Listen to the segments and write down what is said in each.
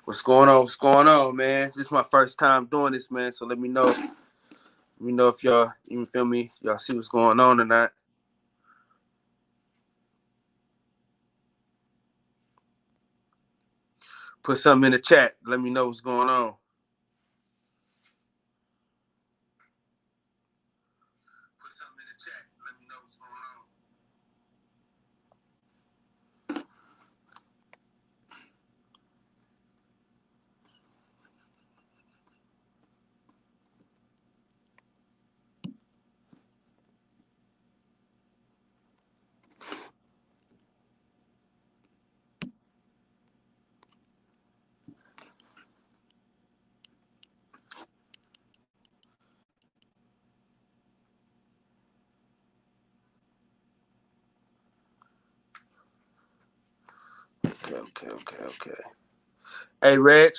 What's going on? What's going on, man? This is my first time doing this, man. So let me know. Let me know if y'all even feel me. Y'all see what's going on or not. Put something in the chat. Let me know what's going on. Put something in the chat. Let me know what's going on. Okay. Hey, Reg,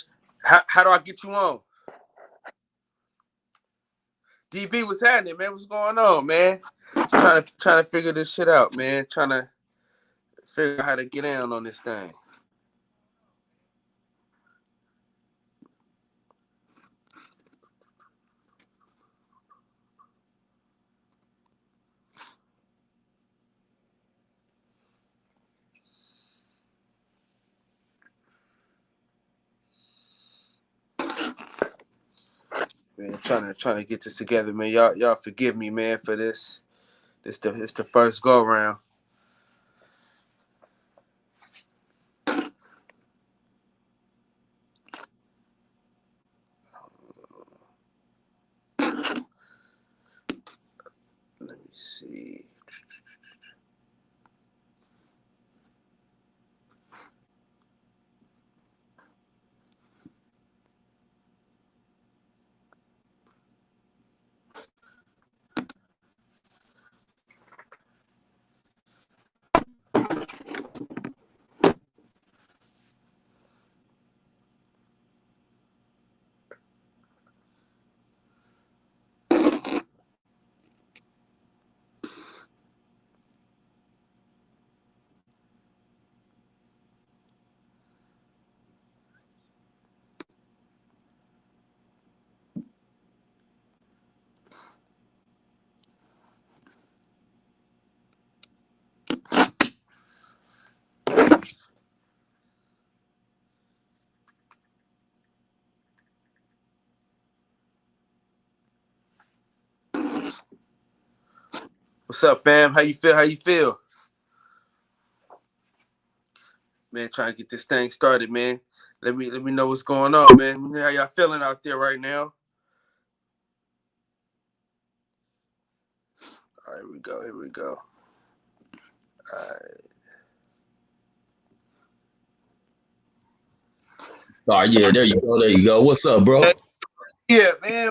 how do I get you on? DB, what's happening, man? What's going on, man? Trying to figure this shit out, man. Trying to figure out how to get down on this thing. Man, trying to get this together, man. Y'all forgive me, man, for this. It's the first go round. Let me see. What's up, fam? How you feel? Man, trying to get this thing started, man. Let me know what's going on, man. Let me know how y'all feeling out there right now. All right, here we go. All right. Oh yeah, there you go. What's up, bro? Yeah, man.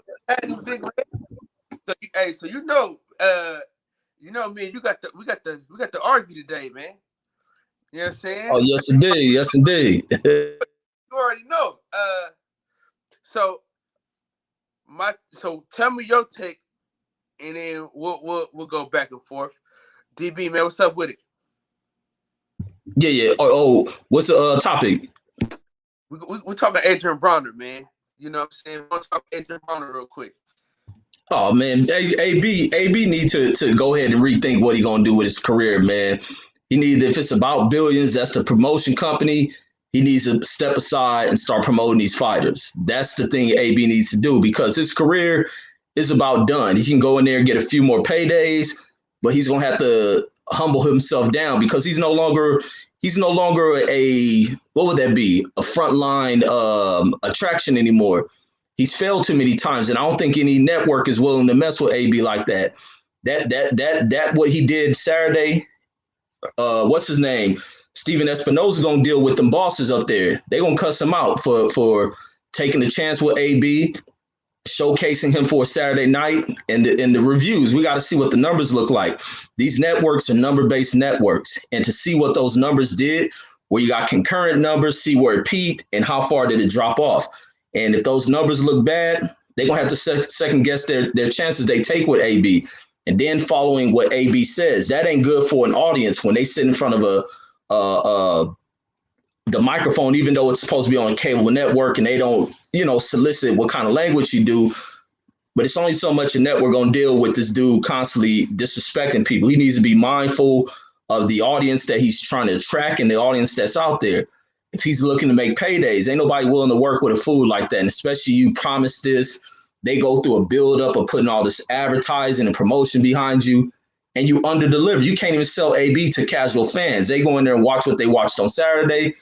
So you know, man, we got to argue today, man. You know what I'm saying? Oh yes, indeed. You already know. So tell me your take, and then we'll go back and forth. DB, man, what's up with it? Yeah. Oh, what's the topic? We talking Adrian Bronner, man. You know what I'm saying? We'll talk Adrian Bronner real quick. Oh man, AB need to go ahead and rethink what he gonna do with his career, man. He needs, if it's about billions, that's the promotion company. He needs to step aside and start promoting these fighters. That's the thing AB needs to do because his career is about done. He can go in there and get a few more paydays, but he's gonna have to humble himself down because he's no longer a, what would that be, a frontline attraction anymore. He's failed too many times, and I don't think any network is willing to mess with AB like that. That what he did Saturday. What's his name? Steven Espinosa gonna deal with them bosses up there. They gonna cuss him out for taking a chance with AB, showcasing him for a Saturday night, and the reviews. We got to see what the numbers look like. These networks are number-based networks, and to see what those numbers did, where you got concurrent numbers, see where it peaked and how far did it drop off. And if those numbers look bad, they're gonna have to second guess their chances they take with AB. And then following what AB says, that ain't good for an audience when they sit in front of the microphone, even though it's supposed to be on a cable network and they don't, solicit what kind of language you do, but it's only so much a network gonna deal with this dude constantly disrespecting people. He needs to be mindful of the audience that he's trying to attract and the audience that's out there. If he's looking to make paydays, ain't nobody willing to work with a fool like that. And especially you promise this, they go through a buildup of putting all this advertising and promotion behind you, and you underdeliver. You can't even sell AB to casual fans. They go in there and watch what they watched on Saturday,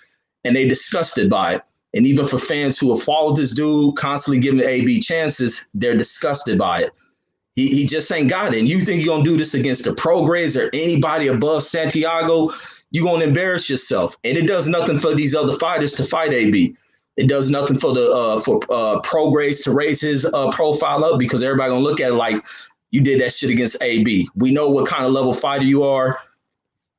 and they disgusted by it. And even for fans who have followed this dude, constantly giving AB chances, they're disgusted by it. He just ain't got it. And you think you're going to do this against the pro grades or anybody above Santiago, you're going to embarrass yourself. And it does nothing for these other fighters to fight AB. It does nothing for the pro grades to raise his profile up, because everybody going to look at it like you did that shit against AB. We know what kind of level fighter you are.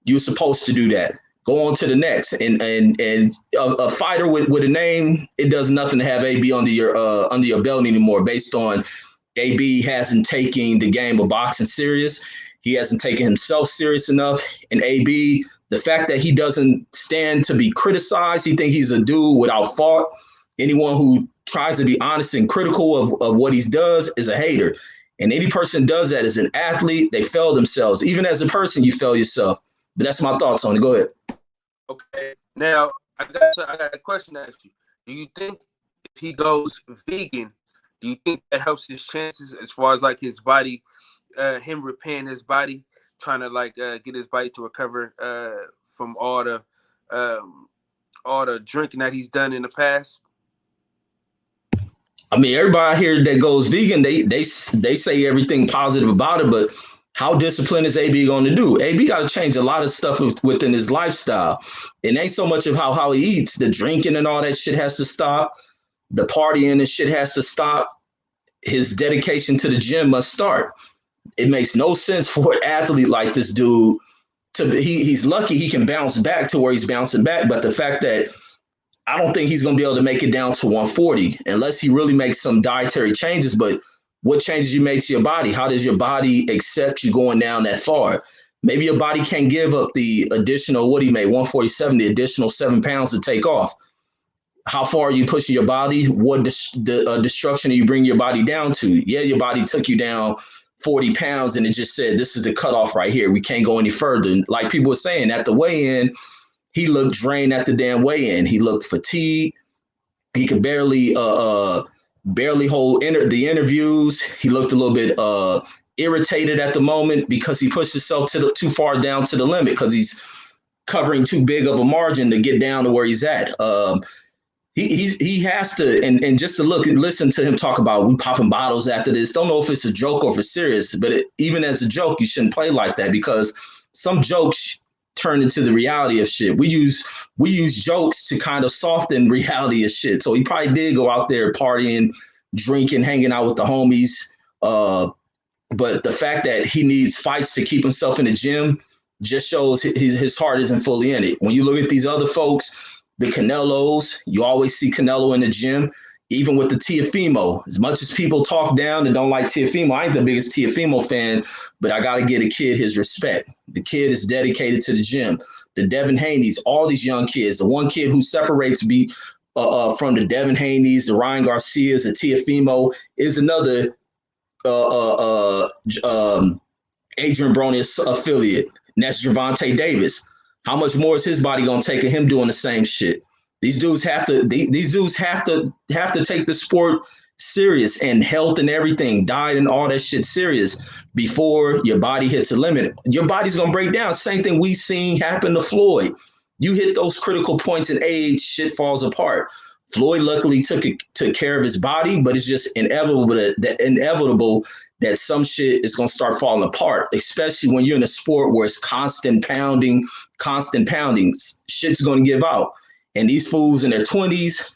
You're supposed to do that. Go on to the next. And a fighter with a name, it does nothing to have AB under your belt anymore, based on AB hasn't taken the game of boxing serious. He hasn't taken himself serious enough. And AB, the fact that he doesn't stand to be criticized, he thinks he's a dude without fault. Anyone who tries to be honest and critical of what he does is a hater. And any person does that as an athlete, they fail themselves. Even as a person, you fail yourself. But that's my thoughts on it. Go ahead. Okay. Now, I got a question to ask you. Do you think if he goes vegan, do you think that helps his chances as far as like his body, him repairing his body, trying to like get his body to recover from all the drinking that he's done in the past? I mean, everybody here that goes vegan, they say everything positive about it, but how disciplined is AB going to do? AB got to change a lot of stuff within his lifestyle. It ain't so much of how he eats. The drinking and all that shit has to stop. The partying and shit has to stop. His dedication to the gym must start. It makes no sense for an athlete like this dude he's lucky he can bounce back to where he's bouncing back. But the fact that I don't think he's going to be able to make it down to 140 unless he really makes some dietary changes. But what changes you make to your body? How does your body accept you going down that far? Maybe your body can't give up the additional, what he made, 147, the additional 7 pounds to take off. How far are you pushing your body? What destruction are you bringing your body down to? Yeah, your body took you down 40 pounds and it just said, this is the cutoff right here. We can't go any further. And like people were saying, at the weigh-in, he looked drained at the damn weigh-in. He looked fatigued. He could barely hold the interviews. He looked a little bit irritated at the moment because he pushed himself too far down to the limit because he's covering too big of a margin to get down to where he's at. He has to, and just to look and listen to him talk about we popping bottles after this. Don't know if it's a joke or if it's serious, but even as a joke, you shouldn't play like that because some jokes turn into the reality of shit. We use jokes to kind of soften reality of shit. So he probably did go out there partying, drinking, hanging out with the homies. But the fact that he needs fights to keep himself in the gym just shows his heart isn't fully in it. When you look at these other folks, the Canelos, you always see Canelo in the gym, even with the Teofimo. As much as people talk down and don't like Teofimo, I ain't the biggest Teofimo fan, but I got to give a kid his respect. The kid is dedicated to the gym. The Devin Haney's, all these young kids, the one kid who separates from the Devin Haney's, the Ryan Garcias, the Teofimo is another Adrian Bronius affiliate, and that's Gervonta Davis. How much more is his body gonna take of him doing the same shit? These dudes have to take the sport serious and health and everything, diet and all that shit serious before your body hits a limit. Your body's gonna break down. Same thing we seen happen to Floyd. You hit those critical points in age, shit falls apart. Floyd luckily took care of his body, but it's just inevitable that some shit is going to start falling apart, especially when you're in a sport where it's constant pounding. Shit's going to give out. And these fools in their 20s,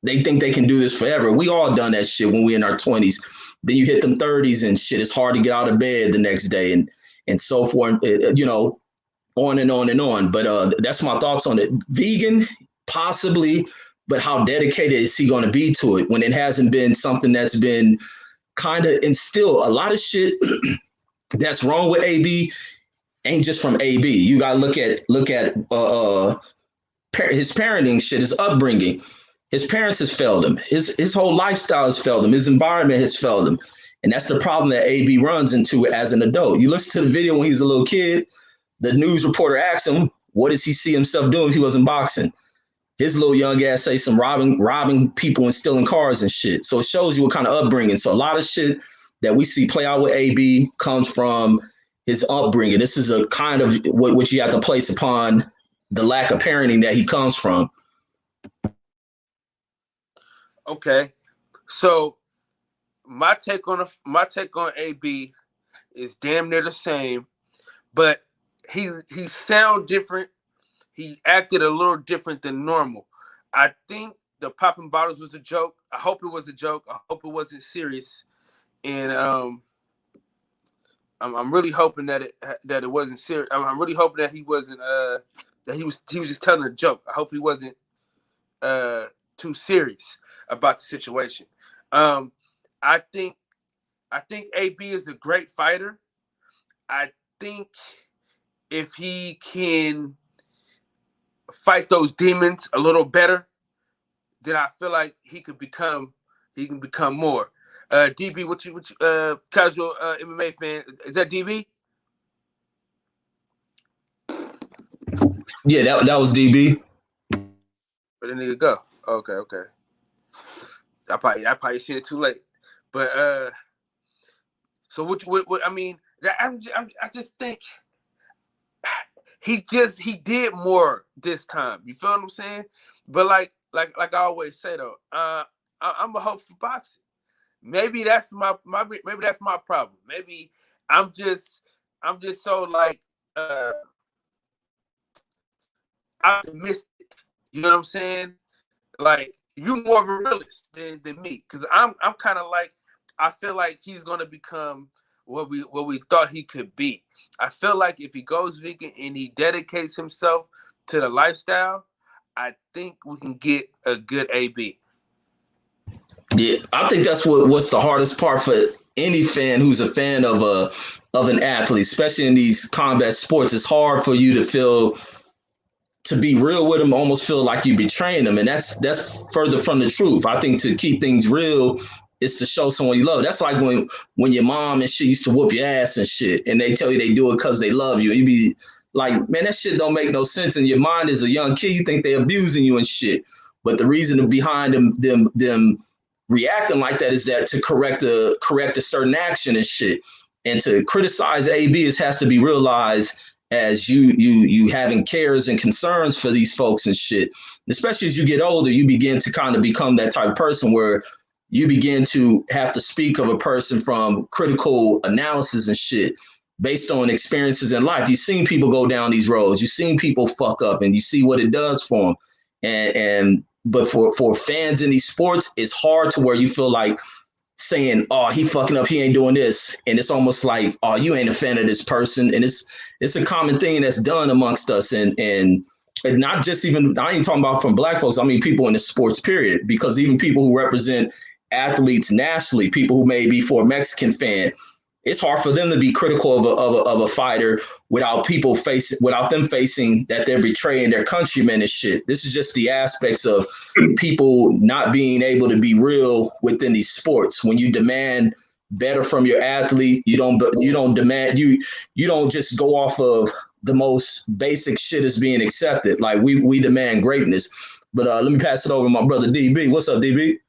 they think they can do this forever. We all done that shit when we in our 20s. Then you hit them 30s and shit, it's hard to get out of bed the next day and so forth, on and on and on. But that's my thoughts on it. Vegan, possibly, but how dedicated is he going to be to it when it hasn't been something that's been kind of instilled? A lot of shit that's wrong with AB ain't just from AB. You got to look at his parenting shit, his upbringing. His parents has failed him. His whole lifestyle has failed him. His environment has failed him. And that's the problem that AB runs into as an adult. You listen to the video when he was a little kid, the news reporter asked him, what does he see himself doing if he wasn't boxing? His little young ass say some robbing people and stealing cars and shit. So it shows you what kind of upbringing. So a lot of shit that we see play out with AB comes from his upbringing. This is a kind of what you have to place upon the lack of parenting that he comes from. Okay, so my take on AB is damn near the same, but he sound different. He acted a little different than normal. I think the popping bottles was a joke. I hope it was a joke. I hope it wasn't serious, and I'm really hoping that it wasn't serious. I'm really hoping that he wasn't that he was just telling a joke. I hope he wasn't too serious about the situation. I think AB is a great fighter. I think if he can fight those demons a little better, then I feel like he can become more. DB, what you casual MMA fan, is that DB? Yeah, that was DB. Where the nigga go? Okay. I probably seen it too late. But so what I mean, I just think he did more this time. You feel what I'm saying? But like I always say though, I'm a hope for boxing. Maybe that's my problem. Maybe I'm just so like optimistic. You know what I'm saying? Like you more of a realist than me, because I'm kind of like, I feel like he's gonna become what we thought he could be. I feel like if he goes vegan and he dedicates himself to the lifestyle, I think we can get a good AB. Yeah, I think that's what's the hardest part for any fan who's a fan of an athlete, especially in these combat sports. It's hard for you to be real with them, almost feel like you betraying them, and that's further from the truth. I think to keep things real is to show someone you love. That's like when your mom and shit used to whoop your ass and shit, and they tell you they do it because they love you. You be like, man, that shit don't make no sense. In your mind as a young kid, you think they abusing you and shit, but the reason behind them reacting like that is that to correct a certain action and shit, and to criticize AB has to be realized as you having cares and concerns for these folks and shit. Especially as you get older, you begin to kind of become that type of person where you begin to have to speak of a person from critical analysis and shit based on experiences in life. You've seen people go down these roads. You've seen people fuck up, and you see what it does for them. But for fans in these sports, it's hard to where you feel like saying, oh, he fucking up, he ain't doing this. And it's almost like, oh, you ain't a fan of this person. And it's a common thing that's done amongst us. And not just even, I ain't talking about from black folks, I mean people in the sports period, because even people who represent athletes nationally, people who may be for a Mexican fan, it's hard for them to be critical of a fighter without them facing that they're betraying their countrymen and shit. This is just the aspects of people not being able to be real within these sports. When you demand better from your athlete, you don't just go off of the most basic shit as being accepted. Like we demand greatness. But let me pass it over to my brother DB. What's up, DB?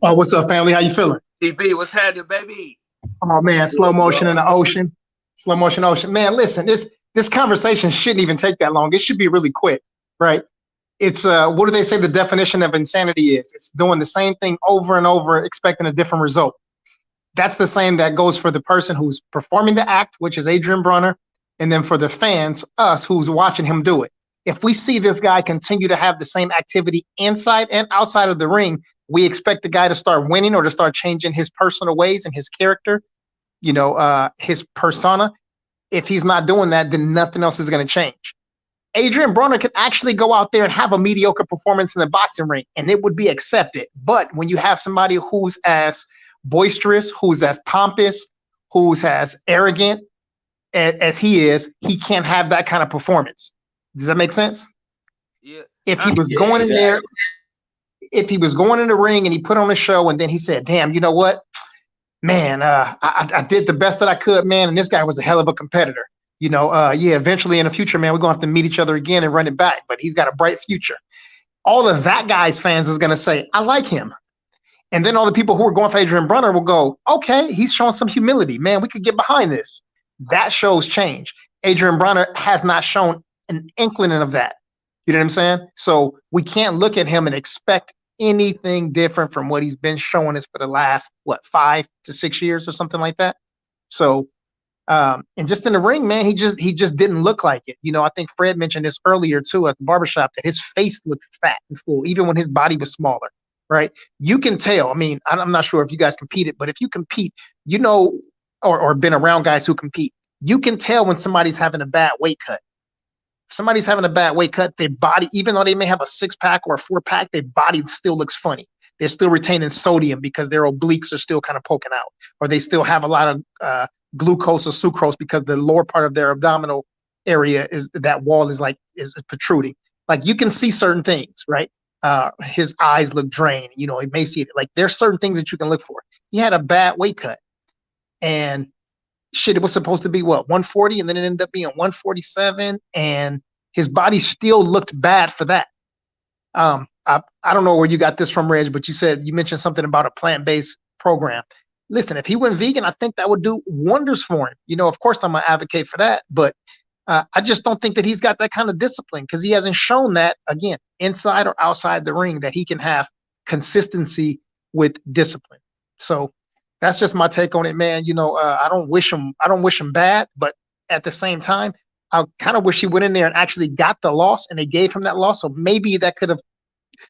Oh, what's up, family? How you feeling? DB, what's happening, baby? Oh man, slow motion in the ocean. Slow motion ocean. Man, listen, this conversation shouldn't even take that long. It should be really quick, right? It's what do they say the definition of insanity is? It's doing the same thing over and over, expecting a different result. That's the same that goes for the person who's performing the act, which is Adrian Broner, and then for the fans, us who's watching him do it. If we see this guy continue to have the same activity inside and outside of the ring, we expect the guy to start winning or to start changing his personal ways and his character, his persona. If he's not doing that, then nothing else is going to change. Adrian Broner could actually go out there and have a mediocre performance in the boxing ring, and it would be accepted. But when you have somebody who's as boisterous, who's as pompous, who's as arrogant as he is, he can't have that kind of performance. Does that make sense? Yeah. If he was going in there, if he was going in the ring and he put on a show and then he said, damn, you know what? Man, I did the best that I could, man. And this guy was a hell of a competitor. Yeah, eventually in the future, man, we're going to have to meet each other again and run it back. But he's got a bright future. All of that guy's fans is going to say, I like him. And then all the people who are going for Adrian Broner will go, okay, he's showing some humility. Man, we could get behind this. That shows change. Adrian Broner has not shown an inkling of that. You know what I'm saying? So we can't look at him and expect anything different from what he's been showing us for the last, 5 to 6 years or something like that. So, and just in the ring, man, he just didn't look like it. I think Fred mentioned this earlier too at the barbershop, that his face looked fat and full, even when his body was smaller, right? You can tell. I mean, I'm not sure if you guys competed, but if you compete, or been around guys who compete, you can tell when somebody's having a bad weight cut. If somebody's having a bad weight cut, their body, even though they may have a 6-pack or a 4-pack, their body still looks funny. They're still retaining sodium because their obliques are still kind of poking out, or they still have a lot of glucose or sucrose because the lower part of their abdominal area that wall is protruding. Like you can see certain things, right? His eyes look drained, emaciated. Like there's certain things that you can look for. He had a bad weight cut, and it was supposed to be 140, and then it ended up being 147, and his body still looked bad for that. I don't know where you got this from, Reg, but you mentioned something about a plant-based program. Listen, if he went vegan, I think that would do wonders for him. Of course I'm gonna advocate for that, but I just don't think that he's got that kind of discipline, because he hasn't shown that, again, inside or outside the ring, that he can have consistency with discipline. So that's just my take on it, man. I don't wish him bad, but at the same time, I kind of wish he went in there and actually got the loss, and they gave him that loss. So maybe that could have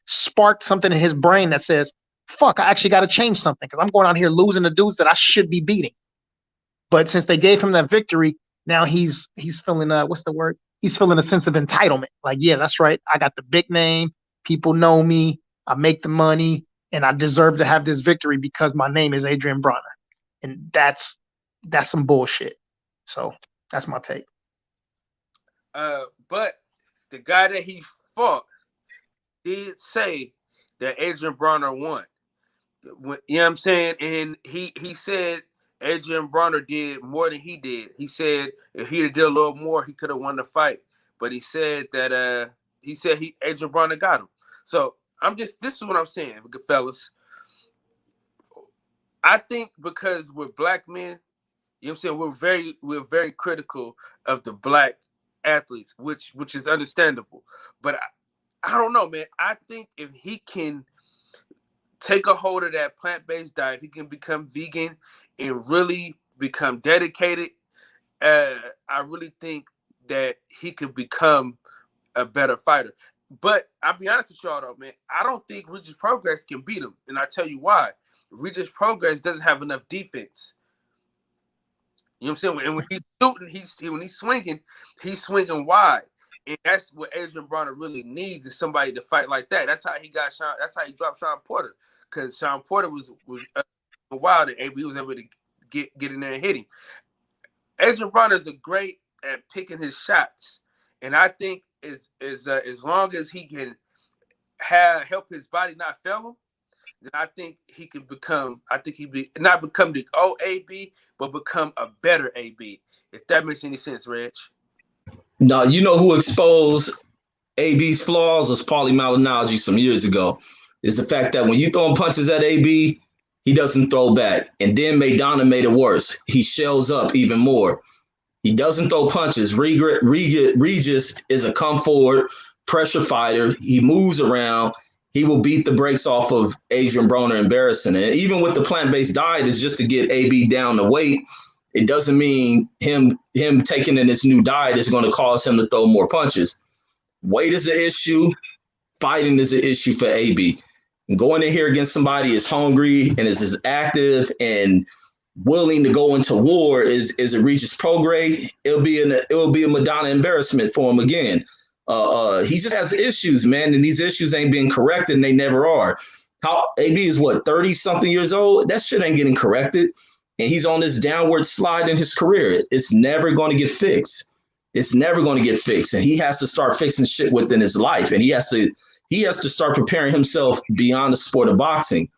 sparked something in his brain that says, fuck, I actually got to change something, because I'm going out here losing the dudes that I should be beating. But since they gave him that victory, now he's feeling, what's the word? He's feeling a sense of entitlement. Like, yeah, that's right. I got the big name. People know me. I make the money. And I deserve to have this victory because my name is Adrian Broner. And that's some bullshit. So that's my take. But the guy that he fought did say that Adrian Broner won. You know what I'm saying? And he said Adrian Broner did more than he did. He said if he'd have did a little more, he could have won the fight. But he said that Adrian Broner got him. So this is what I'm saying, fellas. I think because we're black men, you know what I'm saying, we're very critical of the black athletes, which is understandable. But I don't know, man. I think if he can take a hold of that plant-based diet, he can become vegan and really become dedicated. I really think that he could become a better fighter. But I'll be honest with y'all though, man. I don't think Regis Progress can beat him, and I tell you why. Regis Progress doesn't have enough defense. You know what I'm saying? And when he's shooting, when he's swinging wide. And that's what Adrian Broner really needs, is somebody to fight like that. That's how he got Sean. That's how he dropped Sean Porter, because Sean Porter was wild, and AB was able to get in there and hit him. Adrian Broner is great at picking his shots, and I think as long as he can help his body not fail him, then I think he can become. I think not become the old AB, but become a better AB. If that makes any sense, Reg. No, you know who exposed AB's flaws was Paulie Malignaggi some years ago. Is the fact that when you throwing punches at AB, he doesn't throw back. And then Maidana made it worse. He shells up even more. He doesn't throw punches. Regis is a come forward pressure fighter. He moves around. He will beat the brakes off of Adrian Broner embarrassing. And even with the plant-based diet, is just to get AB down to weight. It doesn't mean him taking in this new diet is going to cause him to throw more punches. Weight is an issue. Fighting is an issue for AB. And going in here against somebody is hungry and is as active and willing to go into war is a Regis Prograis. It will be a Madonna embarrassment for him again. He just has issues, man, and these issues ain't being corrected, and they never are. How AB is 30-something years old? That shit ain't getting corrected. And he's on this downward slide in his career. It's never going to get fixed. it's never going to get fixed. And he has to start fixing shit within his life. And he has to start preparing himself beyond the sport of boxing.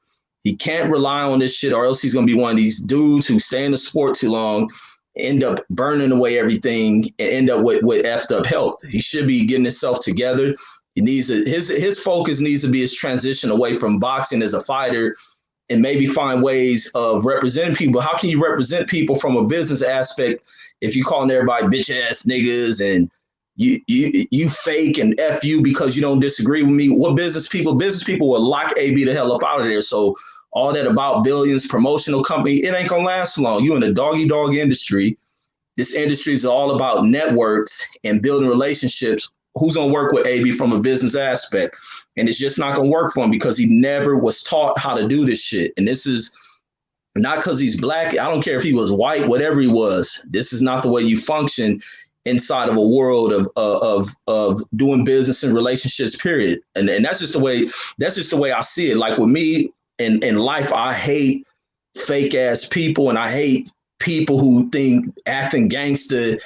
He can't rely on this shit, or else he's going to be one of these dudes who stay in the sport too long, end up burning away everything, and end up with effed up health. He should be getting himself together. He needs his focus needs to be his transition away from boxing as a fighter, and maybe find ways of representing people. How can you represent people from a business aspect if you calling everybody bitch ass niggas and you fake and F you because you don't disagree with me? What business people will lock AB the hell up out of there. So all that about billions, promotional company, it ain't gonna last long. You in the doggy dog industry. This industry is all about networks and building relationships. Who's gonna work with AB from a business aspect? And it's just not gonna work for him because he never was taught how to do this shit. And this is not because he's black. I don't care if he was white, whatever he was. This is not the way you function inside of a world of doing business and relationships, period. And that's just the way I see it. Like with me in life, I hate fake ass people, and I hate people who think acting gangster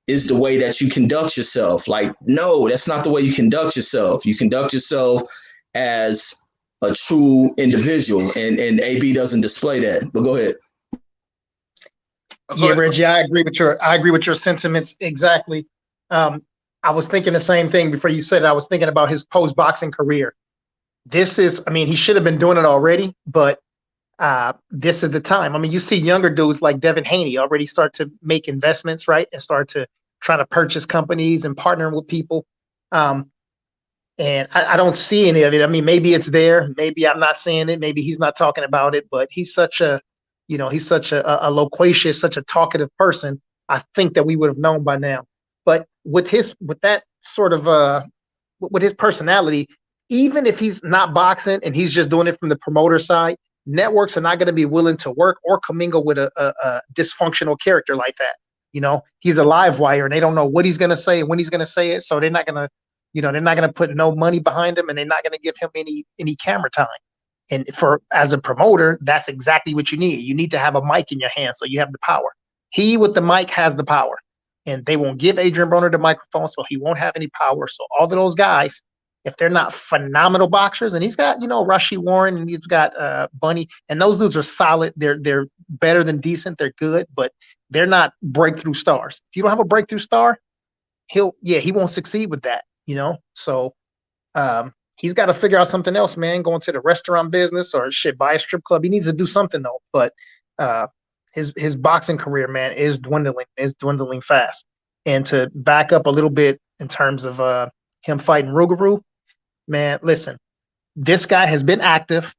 is the way that you conduct yourself. Like, no, that's not the way you conduct yourself. You conduct yourself as a true individual, and AB doesn't display that. But go ahead. Yeah, Reggie, I agree with your sentiments exactly. I was thinking the same thing before you said it. I was thinking about his post-boxing career. This is, I mean, he should have been doing it already, but this is the time. I mean, you see younger dudes like Devin Haney already start to make investments, right? And start to try to purchase companies and partner with people. And I don't see any of it. I mean, maybe it's there. Maybe I'm not seeing it. Maybe he's not talking about it, but he's such a loquacious, such a talkative person. I think that we would have known by now. But with that sort of with his personality, even if he's not boxing and he's just doing it from the promoter side, networks are not going to be willing to work or commingle with a dysfunctional character like that. You know, he's a live wire and they don't know what he's going to say and when he's going to say it. So they're not going to put no money behind him, and they're not going to give him any camera time. And as a promoter, that's exactly what you need. You need to have a mic in your hand so you have the power. He with the mic has the power, and they won't give Adrian Broner the microphone, so he won't have any power. So all of those guys, if they're not phenomenal boxers, and he's got, Rashid Warren, and he's got Bunny, and those dudes are solid. They're better than decent. They're good, but they're not breakthrough stars. If you don't have a breakthrough star, he won't succeed with that, So he's got to figure out something else, man. Going to the restaurant business or buy a strip club. He needs to do something though. But his boxing career, man, is dwindling fast. And to back up a little bit in terms of him fighting Rougarou, man, listen, this guy has been active.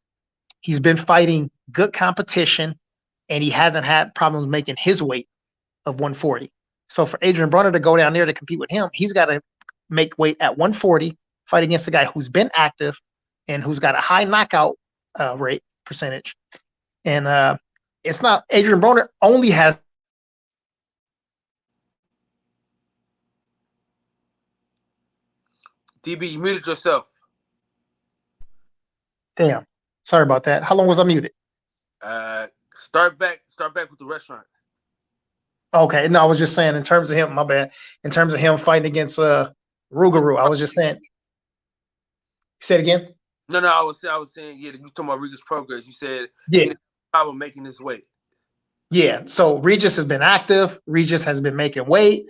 He's been fighting good competition, and he hasn't had problems making his weight of 140. So for Adrian Broner to go down there to compete with him, he's got to make weight at 140, fight against a guy who's been active and who's got a high knockout rate percentage. And it's not, Adrian Broner only has. DB, you muted yourself. Damn. Sorry about that. How long was I muted? Start back with the restaurant. Okay. No, I was just saying in terms of him, my bad. In terms of him fighting against Rougarou, I was just saying. Say it again. No, I was saying, yeah, you talking about Regis progress. You said yeah, he didn't have problem making his weight. Yeah. So Regis has been active. Regis has been making weight.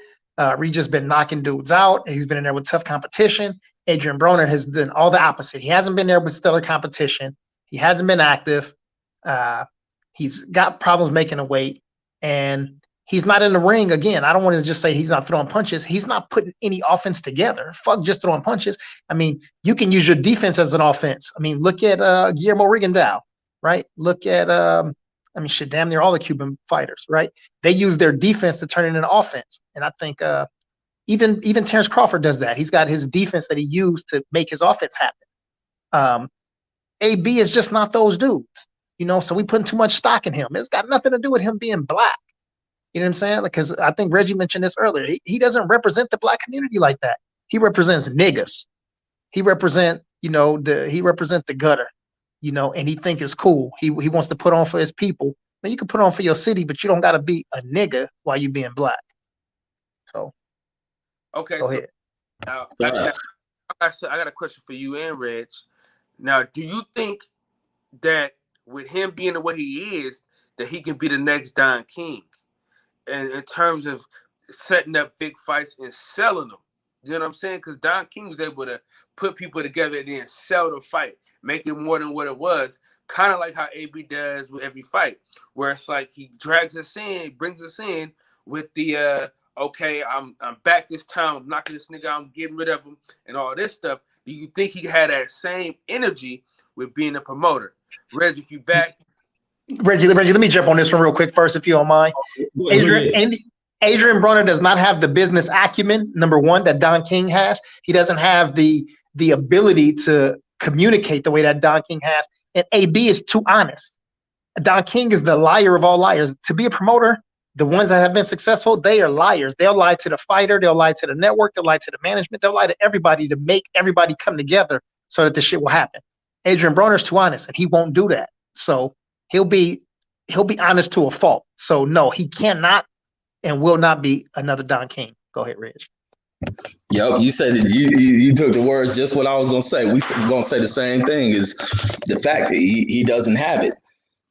Regis been knocking dudes out. He's been in there with tough competition. Adrian Broner has done all the opposite. He hasn't been there with stellar competition. He hasn't been active. He's got problems making a weight, and he's not in the ring. Again, I don't want to just say he's not throwing punches. He's not putting any offense together. Fuck just throwing punches. I mean, you can use your defense as an offense. I mean, look at Guillermo Rigondeaux, right? Look at, damn near all the Cuban fighters, right? They use their defense to turn it into offense. And I think even Terrence Crawford does that. He's got his defense that he used to make his offense happen. AB is just not those dudes, so we putting too much stock in him. It's got nothing to do with him being black. You know what I'm saying? Because I think Reggie mentioned this earlier. He doesn't represent the black community like that. He represents niggas. He represent, the gutter, and he think it's cool. He wants to put on for his people. Now you can put on for your city, but you don't got to be a nigga while you being black. So Okay, Go so ahead. now, Yeah. I got a question for you and Reg. Now, do you think that with him being the way he is, that he can be the next Don King? And in terms of setting up big fights and selling them. You know what I'm saying? Because Don King was able to put people together and then sell the fight, make it more than what it was. Kind of like how AB does with every fight, where it's like he drags us in, brings us in with the okay, I'm back this time, I'm knocking this nigga out, I'm getting rid of him, and all this stuff. Do you think he had that same energy with being a promoter? Reg, if you back, Reggie, let me jump on this one real quick first, if you don't mind. Adrian Broner does not have the business acumen, number one, that Don King has. He doesn't have the ability to communicate the way that Don King has. And AB is too honest. Don King is the liar of all liars. To be a promoter, the ones that have been successful, they are liars. They'll lie to the fighter. They'll lie to the network. They'll lie to the management. They'll lie to everybody to make everybody come together so that this shit will happen. Adrian Broner's too honest, and he won't do that. So he'll be honest to a fault. So no, he cannot and will not be another Don King. Go ahead, Reg. Yep, you said it. You took the words just what I was gonna say. We're gonna say the same thing. Is the fact that he doesn't have it.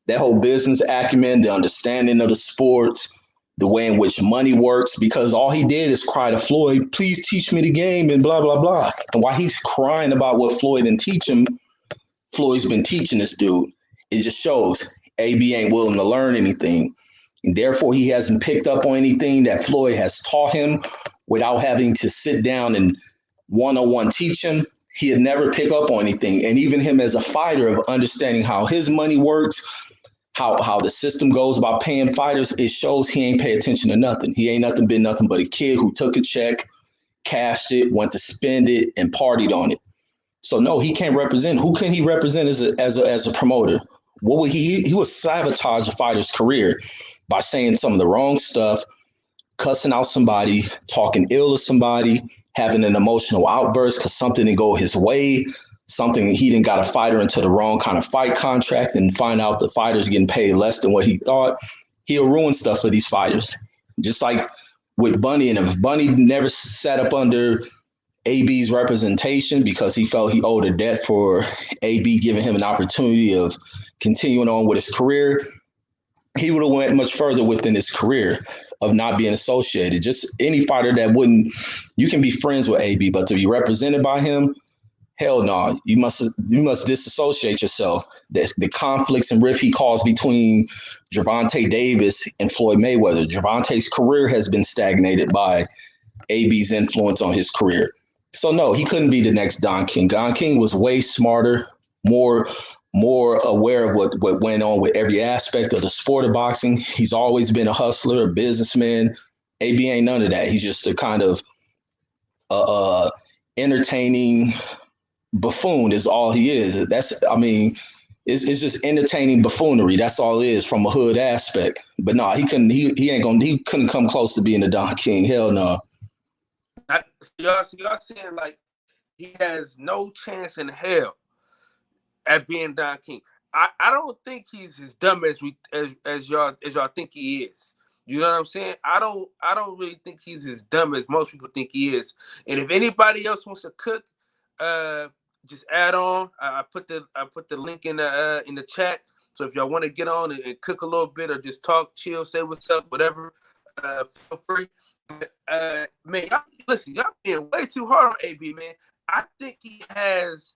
That whole business acumen, the understanding of the sports, the way in which money works. Because all he did is cry to Floyd, "Please teach me the game," and blah blah blah. And while he's crying about what Floyd didn't teach him, Floyd's been teaching this dude. It just shows AB ain't willing to learn anything. And therefore, he hasn't picked up on anything that Floyd has taught him without having to sit down and one-on-one teach him. He'd never pick up on anything. And even him as a fighter, of understanding how his money works, how the system goes about paying fighters, it shows he ain't pay attention to nothing. He ain't been nothing but a kid who took a check, cashed it, went to spend it, and partied on it. So no, he can't represent. Who can he represent as a promoter? What would he would sabotage a fighter's career by saying some of the wrong stuff, cussing out somebody, talking ill of somebody, having an emotional outburst because something didn't go his way, something he didn't got a fighter into the wrong kind of fight contract, and find out the fighter's getting paid less than what he thought. He'll ruin stuff for these fighters. Just like with Bunny, and if Bunny never sat up under AB's representation because he felt he owed a debt for AB giving him an opportunity of continuing on with his career, he would have went much further within his career of not being associated. Just any fighter that wouldn't, you can be friends with AB, but to be represented by him, hell no. You must disassociate yourself. The conflicts and rift he caused between Gervonta Davis and Floyd Mayweather. Gervonta's career has been stagnated by AB's influence on his career. So no, he couldn't be the next Don King. Don King was way smarter, more aware of what went on with every aspect of the sport of boxing. He's always been a hustler, a businessman. AB ain't none of that. He's just a kind of entertaining buffoon is all he is. It's just entertaining buffoonery. That's all it is from a hood aspect. But no, he couldn't come close to being a Don King. Hell no. Y'all saying like he has no chance in hell at being Don King. I don't think he's as dumb as y'all think he is. You know what I'm saying? I don't really think he's as dumb as most people think he is. And if anybody else wants to cook, just add on. I put the link in the chat. So if y'all want to get on and cook a little bit or just talk, chill, say what's up, whatever, feel free. Man, y'all being way too hard on AB, man. I think he has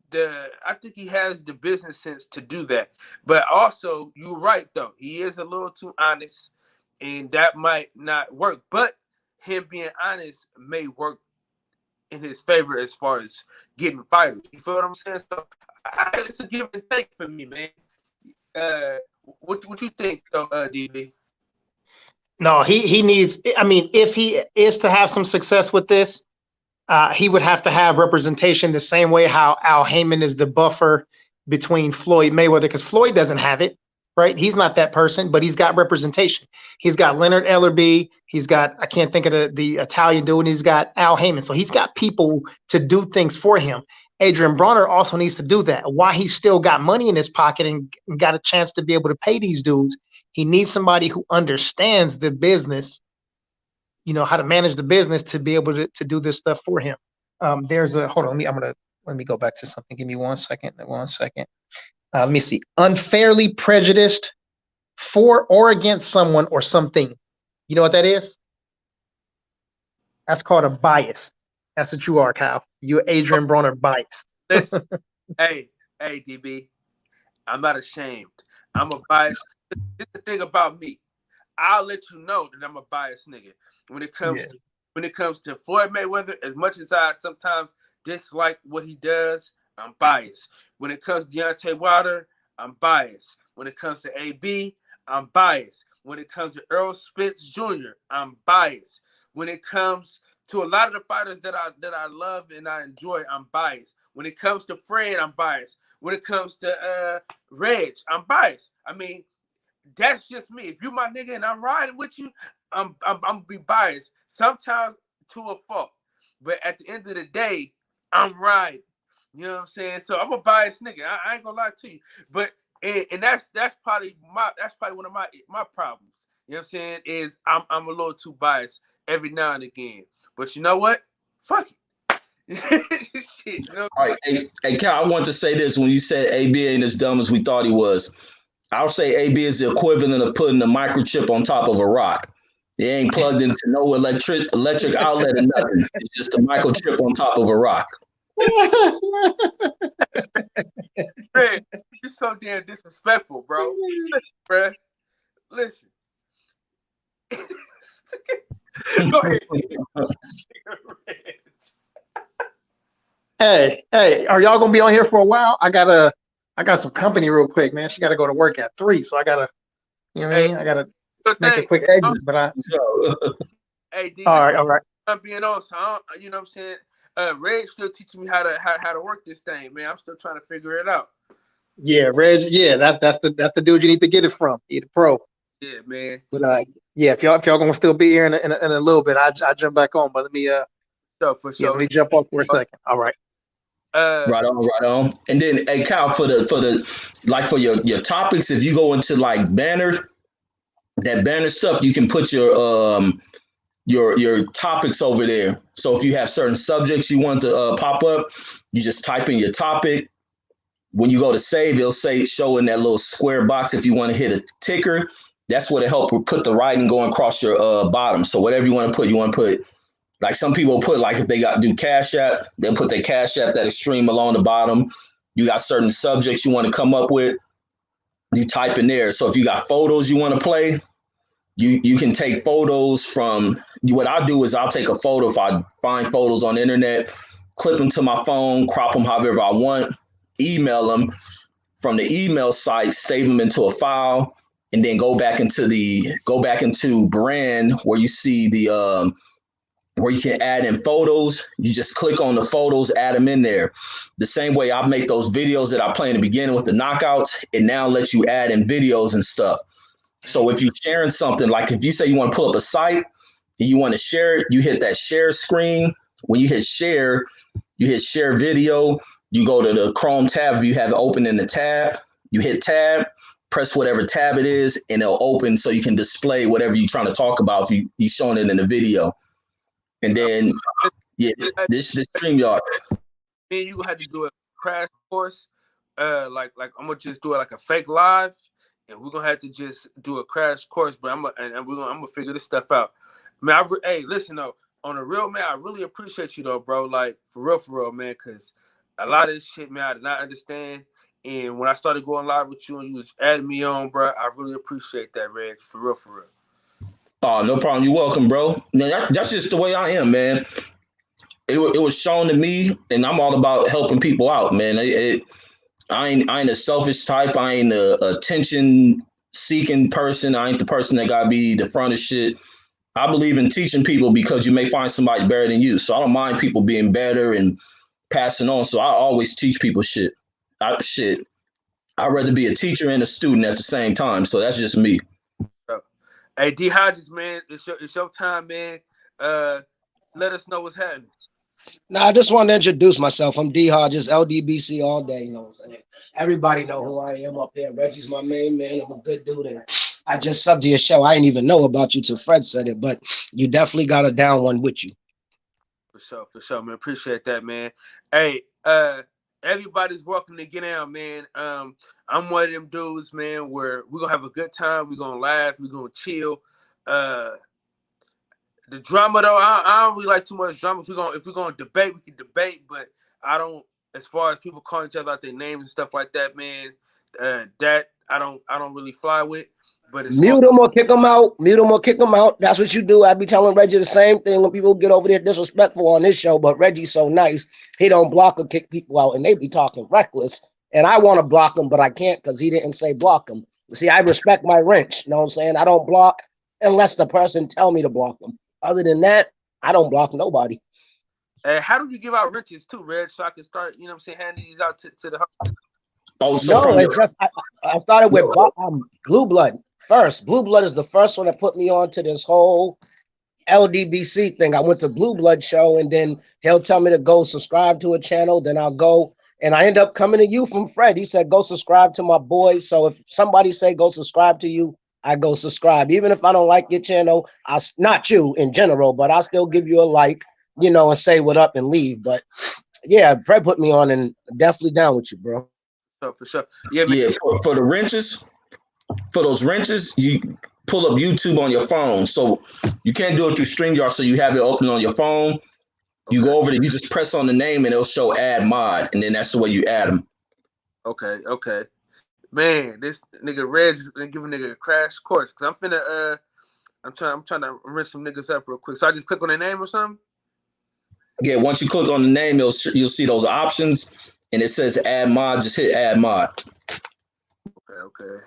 the business sense to do that. But also, you're right though. He is a little too honest, and that might not work. But him being honest may work in his favor as far as getting fighters. You feel what I'm saying? So it's a give and take for me, man. What you think, though, DB? No, he needs. I mean, if he is to have some success with this, he would have to have representation the same way how Al Heyman is the buffer between Floyd Mayweather, because Floyd doesn't have it, right? He's not that person, but he's got representation. He's got Leonard Ellerbe. He's got, I can't think of the Italian dude. And he's got Al Heyman. So he's got people to do things for him. Adrian Broner also needs to do that. Why he's still got money in his pocket and got a chance to be able to pay these dudes, he needs somebody who understands the business how to manage the business to be able to do this stuff for him. There's a hold on. Let me go back to something. Give me 1 second. 1 second. Let me see. Unfairly prejudiced for or against someone or something. You know what that is? That's called a bias. That's what you are, Kyle. You're Adrian Broner biased. Listen, hey, DB, I'm not ashamed. I'm a biased. This is the thing about me. I'll let you know that I'm a biased nigga when it comes to Floyd Mayweather. As much as I sometimes dislike what he does, I'm biased. When it comes to Deontay Wilder, I'm biased. When it comes to AB, I'm biased. When it comes to Errol Spence Jr., I'm biased. When it comes to a lot of the fighters that I love and I enjoy, I'm biased. When it comes to Fred, I'm biased. When it comes to Reg, I'm biased. I mean, that's just me. If you my nigga and I'm riding with you, I'm gonna be biased. Sometimes to a fault. But at the end of the day, I'm riding. You know what I'm saying? So I'm a biased nigga. I ain't gonna lie to you. But and that's probably one of my problems. You know what I'm saying? Is I'm a little too biased every now and again. But you know what? Fuck it. Shit, you know? All right, hey, Cal, I want to say this. When you said AB ain't as dumb as we thought he was, I'll say AB is the equivalent of putting a microchip on top of a rock. It ain't plugged into no electric outlet or nothing. It's just a microchip on top of a rock. Man, you're so damn disrespectful, bro. Listen. Go ahead. Hey, are y'all gonna be on here for a while? I got some company real quick, man. She gotta go to work at 3, so I gotta, I gotta make a quick exit. But hey, D, all right. I'm being on, so you know what I'm saying. Reg still teaching me how to work this thing, man. I'm still trying to figure it out. Yeah, Reg. Yeah, that's the dude you need to get it from. He's the pro. Yeah, man. But yeah, if y'all gonna still be here in a little bit, I jump back on. But let me let me jump off for a second. All right. Right on. And then, hey, Cal, for your topics, if you go into like banner stuff, you can put your topics over there. So if you have certain subjects you want to pop up, you just type in your topic. When you go to save, it'll show in that little square box. If you want to hit a ticker, that's what it help put the writing going across your bottom. So whatever you want to put. Like some people put, like if they do Cash App, they'll put their Cash App that extreme along the bottom. You got certain subjects you want to come up with, you type in there. So if you got photos you want to play, you can take photos from, what I'll do is I'll take a photo if I find photos on the internet, clip them to my phone, crop them however I want, email them from the email site, save them into a file, and then go back into brand where you see the where you can add in photos. You just click on the photos, add them in there. The same way I make those videos that I play in the beginning with the knockouts, it now lets you add in videos and stuff. So if you're sharing something, like if you say you want to pull up a site and you want to share it, you hit that share screen. When you hit share video, you go to the Chrome tab. If you have it open in the tab, you hit tab, press whatever tab it is, and it'll open so you can display whatever you're trying to talk about if you're showing it in the video. And then, yeah, this StreamYard. Man, you had to do a crash course. Like I'm gonna just do it like a fake live, and we're gonna have to just do a crash course. But I'm gonna figure this stuff out. Man, hey, listen though, on the real, man, I really appreciate you though, bro. Like for real, man, because a lot of this shit, man, I did not understand. And when I started going live with you and you was adding me on, bro, I really appreciate that, Reg. For real. Oh, no problem. You're welcome, bro. Man, that's just the way I am, man. It was shown to me, and I'm all about helping people out, man. I ain't a selfish type. I ain't a attention-seeking person. I ain't the person that gotta be the front of shit. I believe in teaching people because you may find somebody better than you. So I don't mind people being better and passing on. So I always teach people shit. I'd rather be a teacher and a student at the same time. So that's just me. Hey, D Hodges, man, it's your time, man. Let us know what's happening. Now, I just want to introduce myself. I'm D Hodges, LDBC all day. You know what I'm saying? Everybody know who I am up there. Reggie's my main man. I'm a good dude. And I just subbed to your show. I didn't even know about you till Fred said it, but you definitely got a down one with you. For sure, man. Appreciate that, man. Hey, everybody's welcome to get out, man. I'm one of them dudes, man, where we're gonna have a good time, we're gonna laugh, we're gonna chill. The drama though, I don't really like too much drama. If we're gonna debate, we can debate, but I don't, as far as people calling each other out their names and stuff like that, man, that I don't really fly with. But it's Mute them or kick them out. Mute them or kick them out. That's what you do. I be telling Reggie the same thing when people get over there disrespectful on this show. But Reggie's so nice, he don't block or kick people out, and they be talking reckless. And I want to block him, but I can't because he didn't say block him. See, I respect my wrench. You know what I'm saying? I don't block unless the person tell me to block them. Other than that, I don't block nobody. How do you give out wrenches too, Reg? So I can start, you know what I'm saying, handing these out to the. Oh, so No, it's just I started with Blue Blood first. Blue Blood is the first one that put me on to this whole LDBC thing. I went to Blue Blood show, and then he'll tell me to go subscribe to a channel. Then I'll go, and I end up coming to you from Fred. He said, go subscribe to my boy. So if somebody say go subscribe to you, I go subscribe. Even if I don't like your channel, not you in general, but I'll still give you a like, you know, and say what up and leave. But yeah, Fred put me on, and definitely down with you, bro. For sure. Yeah, man. Yeah, for the wrenches, for those wrenches, you pull up YouTube on your phone. So you can't do it through StreamYard, so you have it open on your phone. You go over there, you just press on the name, and it'll show add mod, and then that's the way you add them. Okay. Man, this nigga Reg gonna give a nigga a crash course, because I'm trying to rinse some niggas up real quick. So I just click on their name or something? Yeah, once you click on the name, you'll see those options, and it says add mod. Just hit add mod. Okay.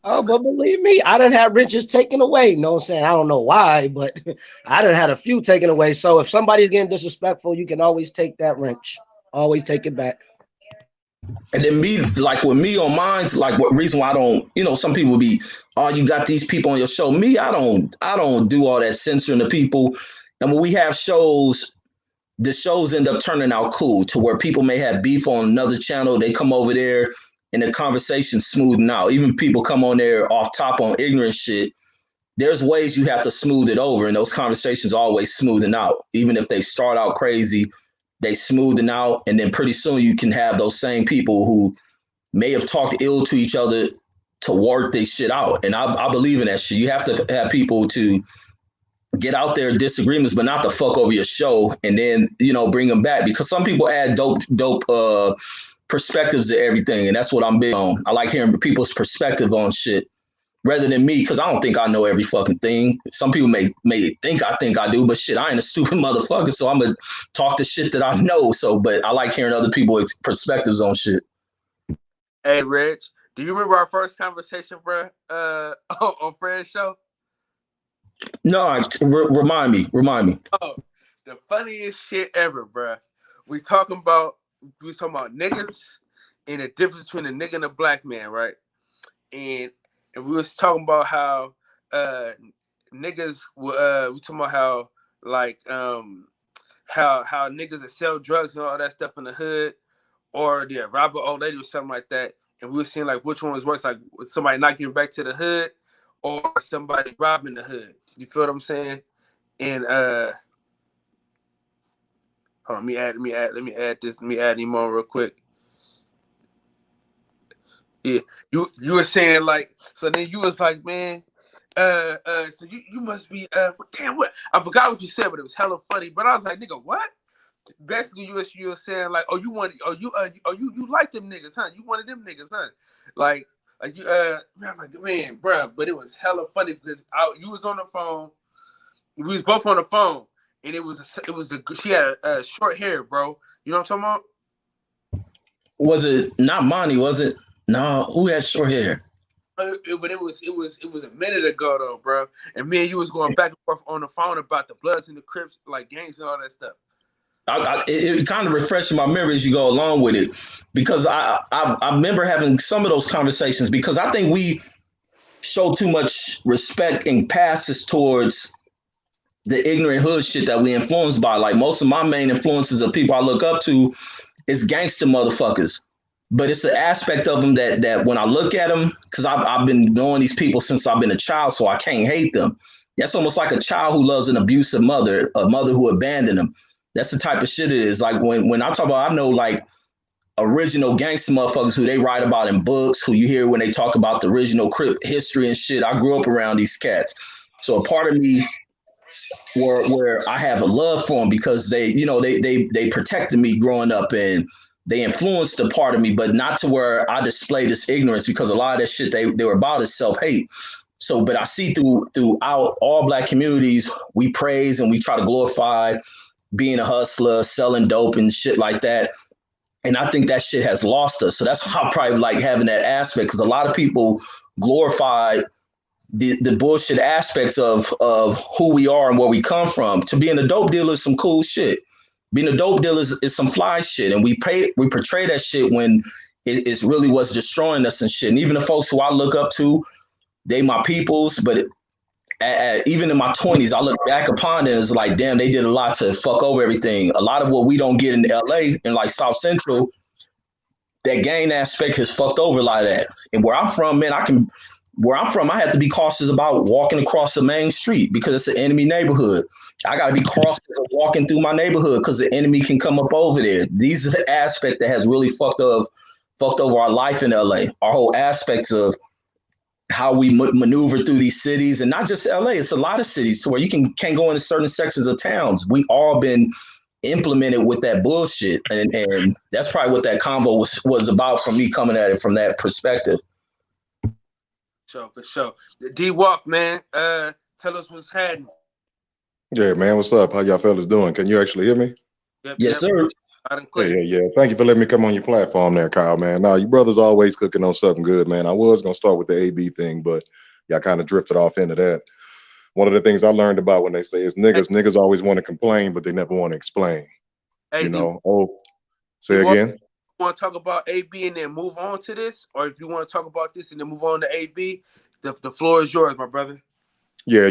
Oh, but believe me, I done had wrenches taken away. You know what I'm saying? I don't know why, but I done had a few taken away. So if somebody's getting disrespectful, you can always take that wrench. Always take it back. And then me, like with me on mine's, like what reason why I don't, you know, some people be, oh, you got these people on your show. Me, I don't do all that censoring the people. And when we have shows, the shows end up turning out cool to where people may have beef on another channel. They come over there and the conversation's smoothing out. Even people come on there off top on ignorant shit. There's ways you have to smooth it over, and those conversations are always smoothing out. Even if they start out crazy, they smoothing out, and then pretty soon you can have those same people who may have talked ill to each other to work their shit out. And I believe in that shit. You have to have people to get out their disagreements, but not to fuck over your show and then, you know, bring them back, because some people add dope perspectives to everything, and that's what I'm big on. I like hearing people's perspective on shit rather than me, because I don't think I know every fucking thing. Some people may think I do, but shit, I ain't a stupid motherfucker, so I'm gonna talk the shit that I know. So, but I like hearing other people's perspectives on shit. Hey, Reg, do you remember our first conversation, bro, on Fred's show? No, remind me. Oh, the funniest shit ever, bro. We was talking about niggas and the difference between a nigga and a black man, right? And we was talking about how niggas we talking about how like how niggas that sell drugs and all that stuff in the hood, or rob an old lady or something like that. And we were seeing like which one was worse, like somebody not getting back to the hood or somebody robbing the hood. You feel what I'm saying? And hold on, let me add him on real quick. Yeah, you were saying like, so then you was like, man, so you must be damn, what, I forgot what you said, but it was hella funny. But I was like, nigga, what? Basically, you were saying like, you like them niggas, huh? You wanted them niggas, huh? Like you I'm like, man, bro, but it was hella funny because you was on the phone, we was both on the phone, and she had short hair, bro. You know what I'm talking about? Was it not Monty? Was it? No, who had short hair? But it was a minute ago though, bro. And me and you was going back and forth on the phone about the Bloods and the Crips, like gangs and all that stuff. It kind of refreshes my memory as you go along with it, because I remember having some of those conversations, because I think we show too much respect and passes towards the ignorant hood shit that we influenced by. Like most of my main influences of people I look up to is gangster motherfuckers. but it's an aspect of them that when I look at them, because I've been knowing these people since I've been a child, so I can't hate them. That's almost like a child who loves an abusive mother, a mother who abandoned them. That's the type of shit it is. Like when I talk about, I know like original gangster motherfuckers who they write about in books, who you hear when they talk about the original Crip history and shit. I grew up around these cats. So a part of me where I have a love for them because they protected me growing up and they influenced a part of me, but not to where I display this ignorance, because a lot of that shit they were about is self-hate. So, but I see throughout all Black communities, we praise and we try to glorify being a hustler, selling dope and shit like that. And I think that shit has lost us. So that's why I probably like having that aspect, because a lot of people glorify the bullshit aspects of who we are and where we come from. To being a dope dealer is some cool shit. Being a dope dealer is some fly shit. And we portray that shit when it's really what's destroying us and shit. And even the folks who I look up to, they my peoples, but even in my 20s, I look back upon it and it's like, damn, they did a lot to fuck over everything. A lot of what we don't get in LA and like South Central, that gang aspect has fucked over a lot of that. And where I'm from, man, I have to be cautious about walking across the main street because it's an enemy neighborhood. I got to be cautious of walking through my neighborhood because the enemy can come up over there. These are the aspects that has really fucked over our life in LA. Our whole aspects of how we maneuver through these cities, and not just LA. It's a lot of cities to where you can't go into certain sections of towns. We all been implemented with that bullshit, and that's probably what that convo was about for me, coming at it from that perspective. For sure. D-Walk, man, tell us what's happening. Yeah, man, what's up? How y'all fellas doing? Can you actually hear me? Yes, sir. Yeah. Thank you for letting me come on your platform there, Kyle, man. Now, you brothers always cooking on something good, man. I was going to start with the AB thing, but y'all kind of drifted off into that. One of the things I learned about when they say is niggas always want to complain, but they never want to explain. Hey, Say again? You want to talk about AB and then move on to this? Or if you want to talk about this and then move on to AB, the floor is yours, my brother. Yeah.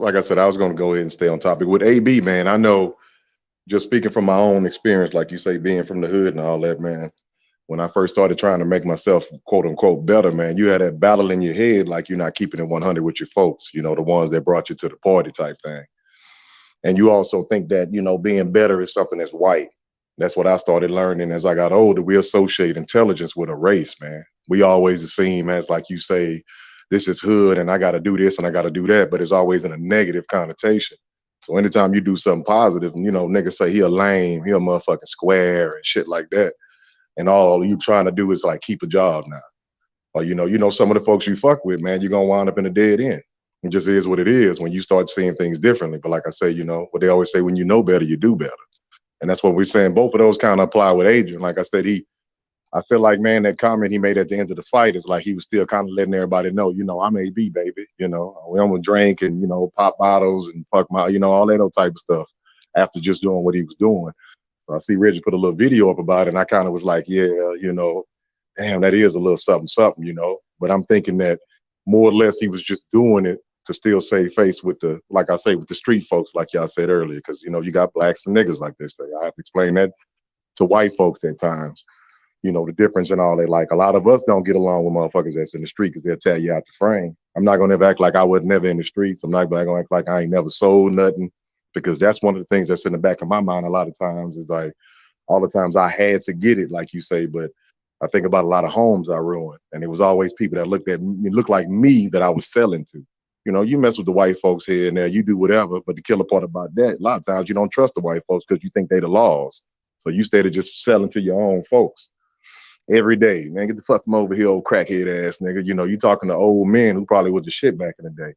Like I said, I was going to go ahead and stay on topic. With AB, man, I know, just speaking from my own experience, like you say, being from the hood and all that, man, when I first started trying to make myself, quote unquote, better, man, you had that battle in your head like you're not keeping it 100 with your folks, the ones that brought you to the party type thing. And you also think that, being better is something that's white. That's what I started learning as I got older. We associate intelligence with a race, man. We always assume, as like you say, this is hood and I got to do this and I got to do that, but it's always in a negative connotation. So anytime you do something positive, niggas say he a lame, he a motherfucking square and shit like that. And all you trying to do is like keep a job now. Or, some of the folks you fuck with, man, you're going to wind up in a dead end. It just is what it is when you start seeing things differently. But like I say, what they always say, when you know better, you do better. And that's what we're saying. Both of those kind of apply with Adrian. Like I said, I feel like, man, that comment he made at the end of the fight is like he was still kind of letting everybody know, I'm AB, baby. We don't want to drink and, pop bottles and fuck my, all that type of stuff after just doing what he was doing. So I see Reggie put a little video up about it, and I kind of was like, yeah, damn, that is a little something, But I'm thinking that more or less he was just doing it to still save face with the, like I say, with the street folks, like y'all said earlier, because, you got blacks and niggas like this. I have to explain that to white folks at times. The difference and all that. Like a lot of us don't get along with motherfuckers that's in the street because they'll tear you out the frame. I'm not gonna ever act like I was never in the streets. I'm not gonna act like I ain't never sold nothing, because that's one of the things that's in the back of my mind a lot of times is like all the times I had to get it, like you say, but I think about a lot of homes I ruined, and it was always people that looked like me that I was selling to. You mess with the white folks here and there, you do whatever, but the killer part about that, a lot of times you don't trust the white folks because you think they the laws. So you stay to just selling to your own folks. Every day, man, get the fuck from over here, old crackhead ass nigga. You talking to old men who probably was the shit back in the day.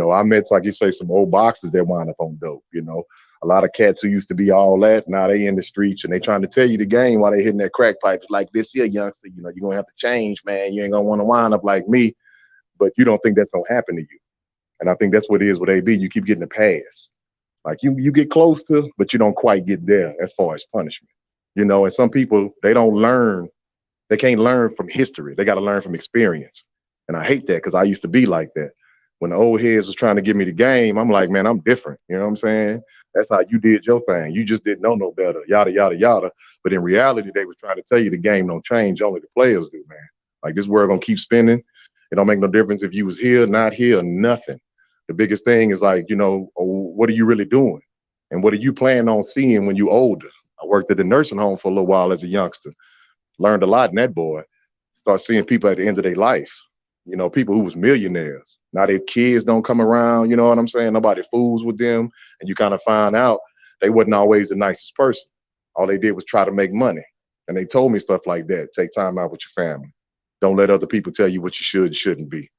I met, like you say, some old boxers that wind up on dope. A lot of cats who used to be all that, now they in the streets and they trying to tell you the game while they hitting that crack pipe. It's like, this here, youngster, you're gonna have to change, man. You ain't gonna want to wind up like me, but you don't think that's gonna happen to you. And I think that's what it is with AB. You keep getting the pass. Like you get close to, but you don't quite get there as far as punishment. And some people, they don't learn. They can't learn from history. They got to learn from experience. And I hate that because I used to be like that. When the old heads was trying to give me the game, I'm like, man, I'm different. You know what I'm saying? That's how you did your thing. You just didn't know no better, yada, yada, yada. But in reality, they were trying to tell you the game don't change, only the players do, man. Like this world gonna keep spinning. It don't make no difference if you was here, not here, nothing. The biggest thing is like, what are you really doing? And what are you planning on seeing when you older? I worked at the nursing home for a little while as a youngster. Learned a lot in that, boy. Start seeing people at the end of their life. People who was millionaires. Now their kids don't come around, you know what I'm saying? Nobody fools with them. And you kind of find out they wasn't always the nicest person. All they did was try to make money. And they told me stuff like that. Take time out with your family. Don't let other people tell you what you should and shouldn't be.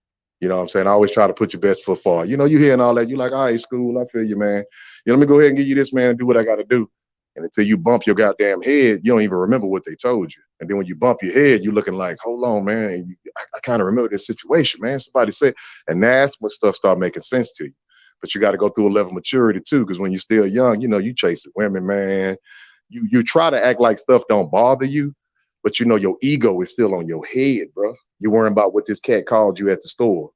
You know what I'm saying? I always try to put your best foot forward. You hearing all that. You're like, all right, school, I feel you, man. Let me go ahead and give you this, man, and do what I got to do. And until you bump your goddamn head, you don't even remember what they told you. And then when you bump your head, you're looking like, hold on, man. I kind of remember this situation, man. Somebody said, and that's when stuff start making sense to you. But you got to go through a level of maturity too, because when you're still young, you chasing women, man. You try to act like stuff don't bother you, but your ego is still on your head, bro. You're worrying about what this cat called you at the store,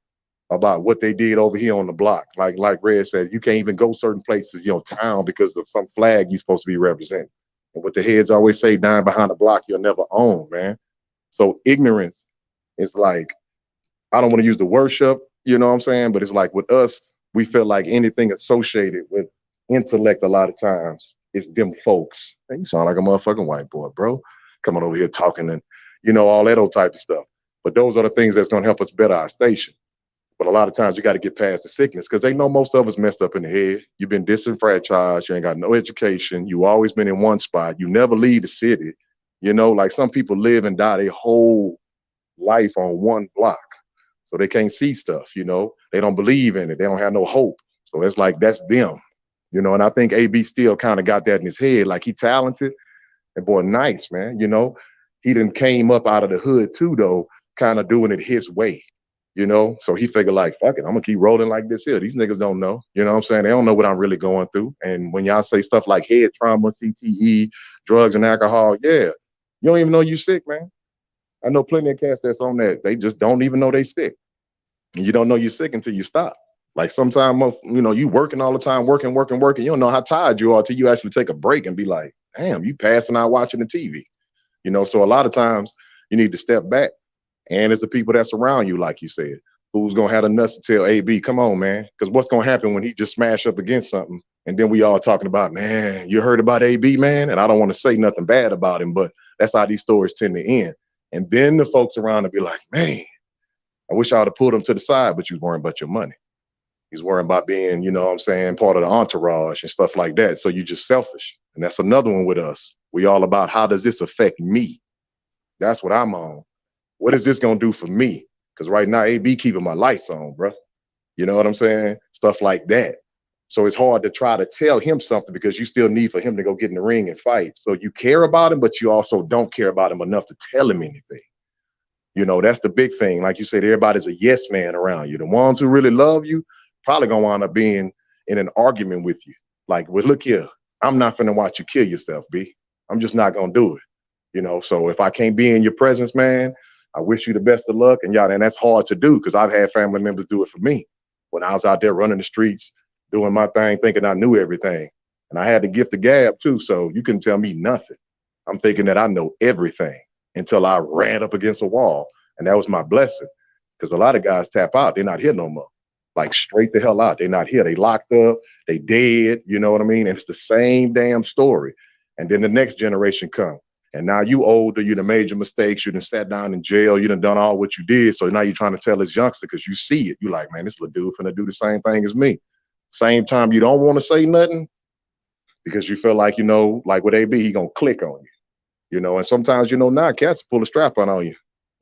about what they did over here on the block. Like Red said, you can't even go certain places, town because of some flag you're supposed to be representing. And what the heads always say, dying behind the block, you'll never own, man. So ignorance is like, I don't want to use the worship, you know what I'm saying? But it's like with us, we feel like anything associated with intellect a lot of times is them folks. And you sound like a motherfucking white boy, bro. Coming over here talking and, all that old type of stuff. But those are the things that's going to help us better our station. But a lot of times you got to get past the sickness because they know most of us messed up in the head. You've been disenfranchised. You ain't got no education. You always been in one spot. You never leave the city. Like some people live and die their whole life on one block. So they can't see stuff, They don't believe in it. They don't have no hope. So it's like, that's them, and I think AB still kind of got that in his head. Like he talented and boy, nice, man. He done came up out of the hood too, though, kind of doing it his way. So he figured like, fuck it, I'm gonna keep rolling like this here. These niggas don't know, you know what I'm saying? They don't know what I'm really going through. And when y'all say stuff like head trauma, CTE, drugs and alcohol, yeah, you don't even know you sick, man. I know plenty of cats that's on that. They just don't even know they sick. And you don't know you're sick until you stop. Like sometimes, you working all the time, working. You don't know how tired you are till you actually take a break and be like, damn, you passing out watching the TV. So a lot of times you need to step back. And it's the people that's around you, like you said, who's going to have the nuts to tell AB, come on, man. Because what's going to happen when he just smash up against something? And then we all talking about, man, you heard about AB, man? And I don't want to say nothing bad about him, but that's how these stories tend to end. And then the folks around will be like, man, I wish I would have pulled him to the side, but you was worrying about your money. He's worrying about being, part of the entourage and stuff like that. So you just selfish. And that's another one with us. We all about how does this affect me? That's what I'm on. What is this going to do for me? Because right now, AB keeping my lights on, bro. You know what I'm saying? Stuff like that. So it's hard to try to tell him something because you still need for him to go get in the ring and fight. So you care about him, but you also don't care about him enough to tell him anything. That's the big thing. Like you said, everybody's a yes man around you. The ones who really love you probably going to wind up being in an argument with you. Like, well, look here, I'm not finna watch you kill yourself, B. I'm just not going to do it. So if I can't be in your presence, man, I wish you the best of luck. And that's hard to do because I've had family members do it for me when I was out there running the streets, doing my thing, thinking I knew everything. And I had the gift of gab too. So you couldn't tell me nothing. I'm thinking that I know everything until I ran up against a wall. And that was my blessing because a lot of guys tap out. They're not here no more. Like straight the hell out. They're not here. They locked up. They dead. You know what I mean? And it's the same damn story. And then the next generation come. And now you older, you done made your mistakes, you done sat down in jail, you done all what you did. So now you're trying to tell this youngster because you see it. You like, man, this little dude finna do the same thing as me. Same time you don't want to say nothing because you feel like, like with AB, he gonna click on you. And sometimes, now cats pull a strap on you.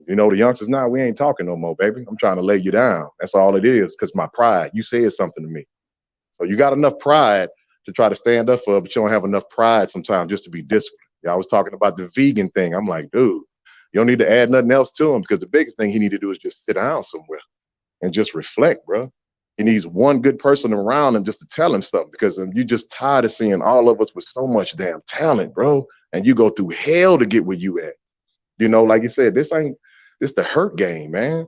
The youngsters now, we ain't talking no more, baby. I'm trying to lay you down. That's all it is because my pride, you said something to me. So you got enough pride to try to stand up for it, but you don't have enough pride sometimes just to be disciplined. I was talking about the vegan thing. I'm like, dude, you don't need to add nothing else to him because the biggest thing he need to do is just sit down somewhere and just reflect, bro. He needs one good person around him just to tell him something because you're just tired of seeing all of us with so much damn talent, bro. And you go through hell to get where you at. Like you said, this the hurt game, man.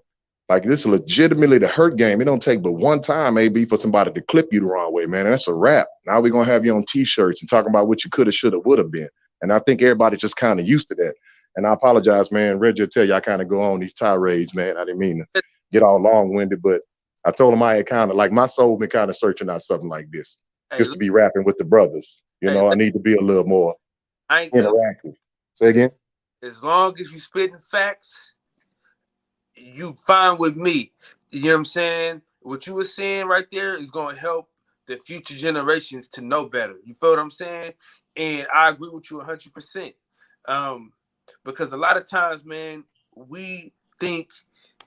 Like this is legitimately the hurt game. It don't take but one time, AB, for somebody to clip you the wrong way, man. And that's a wrap. Now we're gonna have you on t-shirts and talking about what you could have, should have, would have been. And I think everybody just kind of used to that. And I apologize, man. Reggie will tell you I kind of go on these tirades, man. I didn't mean to get all long-winded, but I told him I had kind of like my soul been kind of searching out something like this, just to be rapping with the brothers. You know, I need to be a little more interactive. Say again. As long as you spitting facts, you fine with me. You know what I'm saying? What you were saying right there is going to help the future generations to know better. You feel what I'm saying? And I agree with you 100%. Because a lot of times, man, we think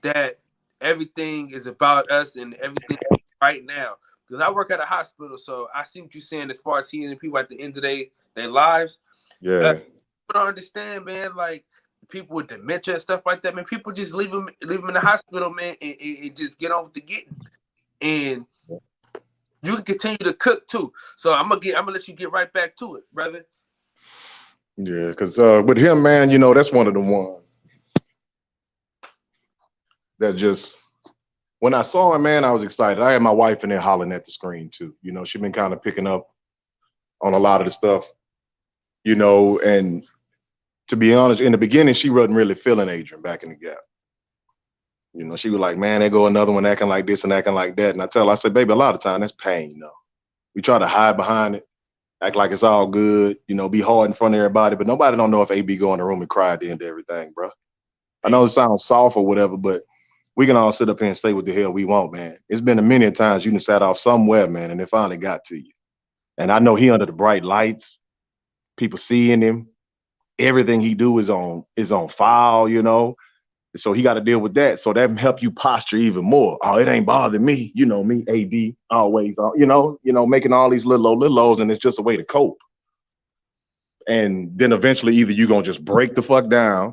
that everything is about us and everything right now. Because I work at a hospital, so I see what you're saying as far as healing people at the end of their lives. Yeah. People don't understand, man, like people with dementia and stuff like that, man. People just leave them in the hospital, man, and just get on with the getting. And you can continue to cook too. So I'm gonna let you get right back to it, brother. Yeah, because with him, man, you know, that's one of the ones that just, when I saw him, man, I was excited. I had my wife in there hollering at the screen too. You know, she's been kind of picking up on a lot of the stuff, you know, and to be honest, in the beginning, she wasn't really feeling Adrian back in the Gap. You know, she was like, man, there go another one acting like this and acting like that. And I said, baby, a lot of time that's pain, though. We try to hide behind it, act like it's all good, you know, be hard in front of everybody, but nobody don't know if AB go in the room and cry at the end of everything, bro. I know it sounds soft or whatever, but we can all sit up here and say what the hell we want, man. It's been a many times you done sat off somewhere, man, and it finally got to you. And I know he under the bright lights, people seeing him, everything he do is on file, you know. So he got to deal with that. So that help you posture even more. Oh, it ain't bothering me. You know me, AB, always, you know, making all these little lows, and it's just a way to cope. And then eventually either you're going to just break the fuck down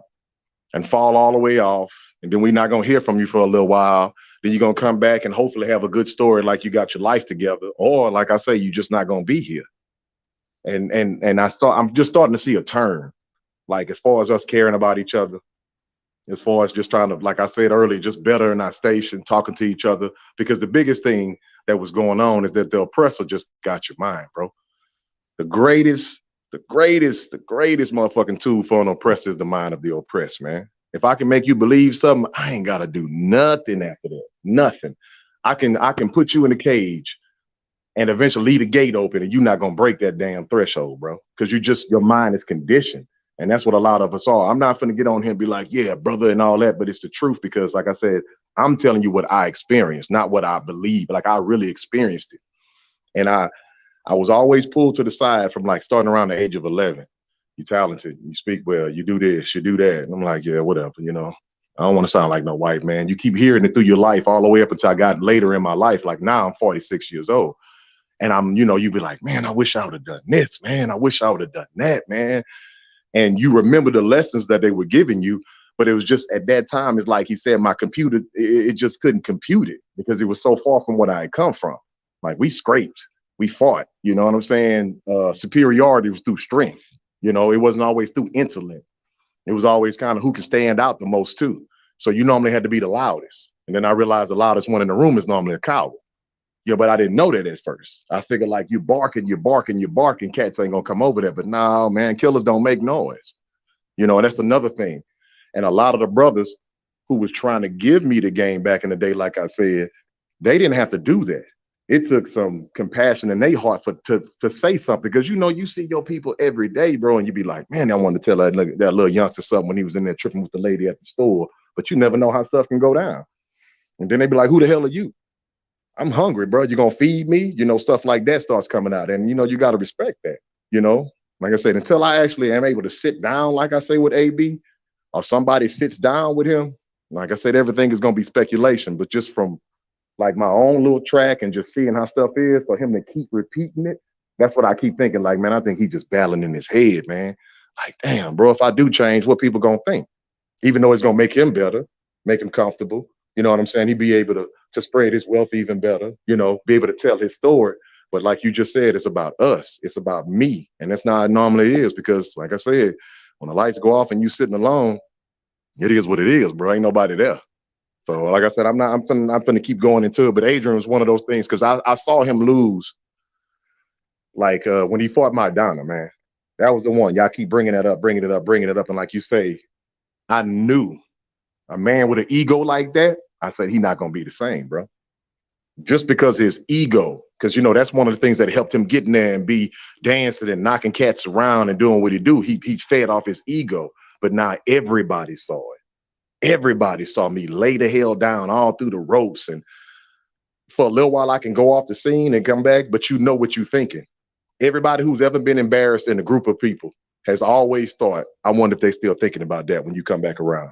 and fall all the way off, and then we're not going to hear from you for a little while. Then you're going to come back and hopefully have a good story like you got your life together. Or like I say, you're just not going to be here. And I'm just starting to see a turn, like as far as us caring about each other, as far as just trying to, like I said earlier, just better in our station, talking to each other. Because the biggest thing that was going on is that the oppressor just got your mind, bro. The greatest motherfucking tool for an oppressor is the mind of the oppressed, man. If I can make you believe something, I ain't gotta do nothing after that. Nothing. I can put you in a cage and eventually leave the gate open, and you're not gonna break that damn threshold, bro. Because your mind is conditioned. And that's what a lot of us are. I'm not gonna get on here and be like, yeah, brother, and all that, but it's the truth, because like I said, I'm telling you what I experienced, not what I believe. Like I really experienced it. And I was always pulled to the side from like starting around the age of 11. You're talented, you speak well, you do this, you do that. And I'm like, yeah, whatever, you know. I don't want to sound like no white man. You keep hearing it through your life all the way up until I got later in my life. Like now I'm 46 years old. And I'm, you know, you be like, man, I wish I would have done this, man. I wish I would have done that, man. And you remember the lessons that they were giving you, but it was just at that time, it's like he said, my computer, it just couldn't compute it because it was so far from what I had come from. Like we scraped, we fought, you know what I'm saying? Superiority was through strength. You know, it wasn't always through intellect. It was always kind of who could stand out the most too. So you normally had to be the loudest. And then I realized the loudest one in the room is normally a coward. Yeah, but I didn't know that at first. I figured like you barking, cats ain't gonna come over there. But no, man, killers don't make noise. You know, and that's another thing. And a lot of the brothers who was trying to give me the game back in the day, like I said, they didn't have to do that. It took some compassion in their heart to say something. Because you know, you see your people every day, bro, and you be like, man, I wanted to tell that little youngster something when he was in there tripping with the lady at the store. But you never know how stuff can go down. And then they be like, who the hell are you? I'm hungry, bro. You gonna feed me? You know, stuff like that starts coming out. And, you know, you got to respect that, you know? Like I said, until I actually am able to sit down, like I say, with AB, or somebody sits down with him, like I said, everything is going to be speculation. But just from like my own little track and just seeing how stuff is, for him to keep repeating it, that's what I keep thinking. Like, man, I think he's just battling in his head, man. Like, damn, bro, if I do change, what people going to think? Even though it's going to make him better, make him comfortable. You know what I'm saying? He'd be able to spread his wealth even better, you know, be able to tell his story. But like you just said, it's about us. It's about me. And that's not how it normally is, because like I said, when the lights go off and you sitting alone, it is what it is, bro. Ain't nobody there. So like I said, I'm finna keep going into it. But Adrian was one of those things because I saw him lose like when he fought Maidana, man. That was the one. Y'all keep bringing it up. And like you say, I knew a man with an ego like that, I said, he not going to be the same, bro. Just because his ego, because, that's one of the things that helped him get in there and be dancing and knocking cats around and doing what he do. He fed off his ego. But now everybody saw it. Everybody saw me lay the hell down all through the ropes. And for a little while, I can go off the scene and come back, but you know what you're thinking. Everybody who's ever been embarrassed in a group of people has always thought, I wonder if they still thinking about that when you come back around.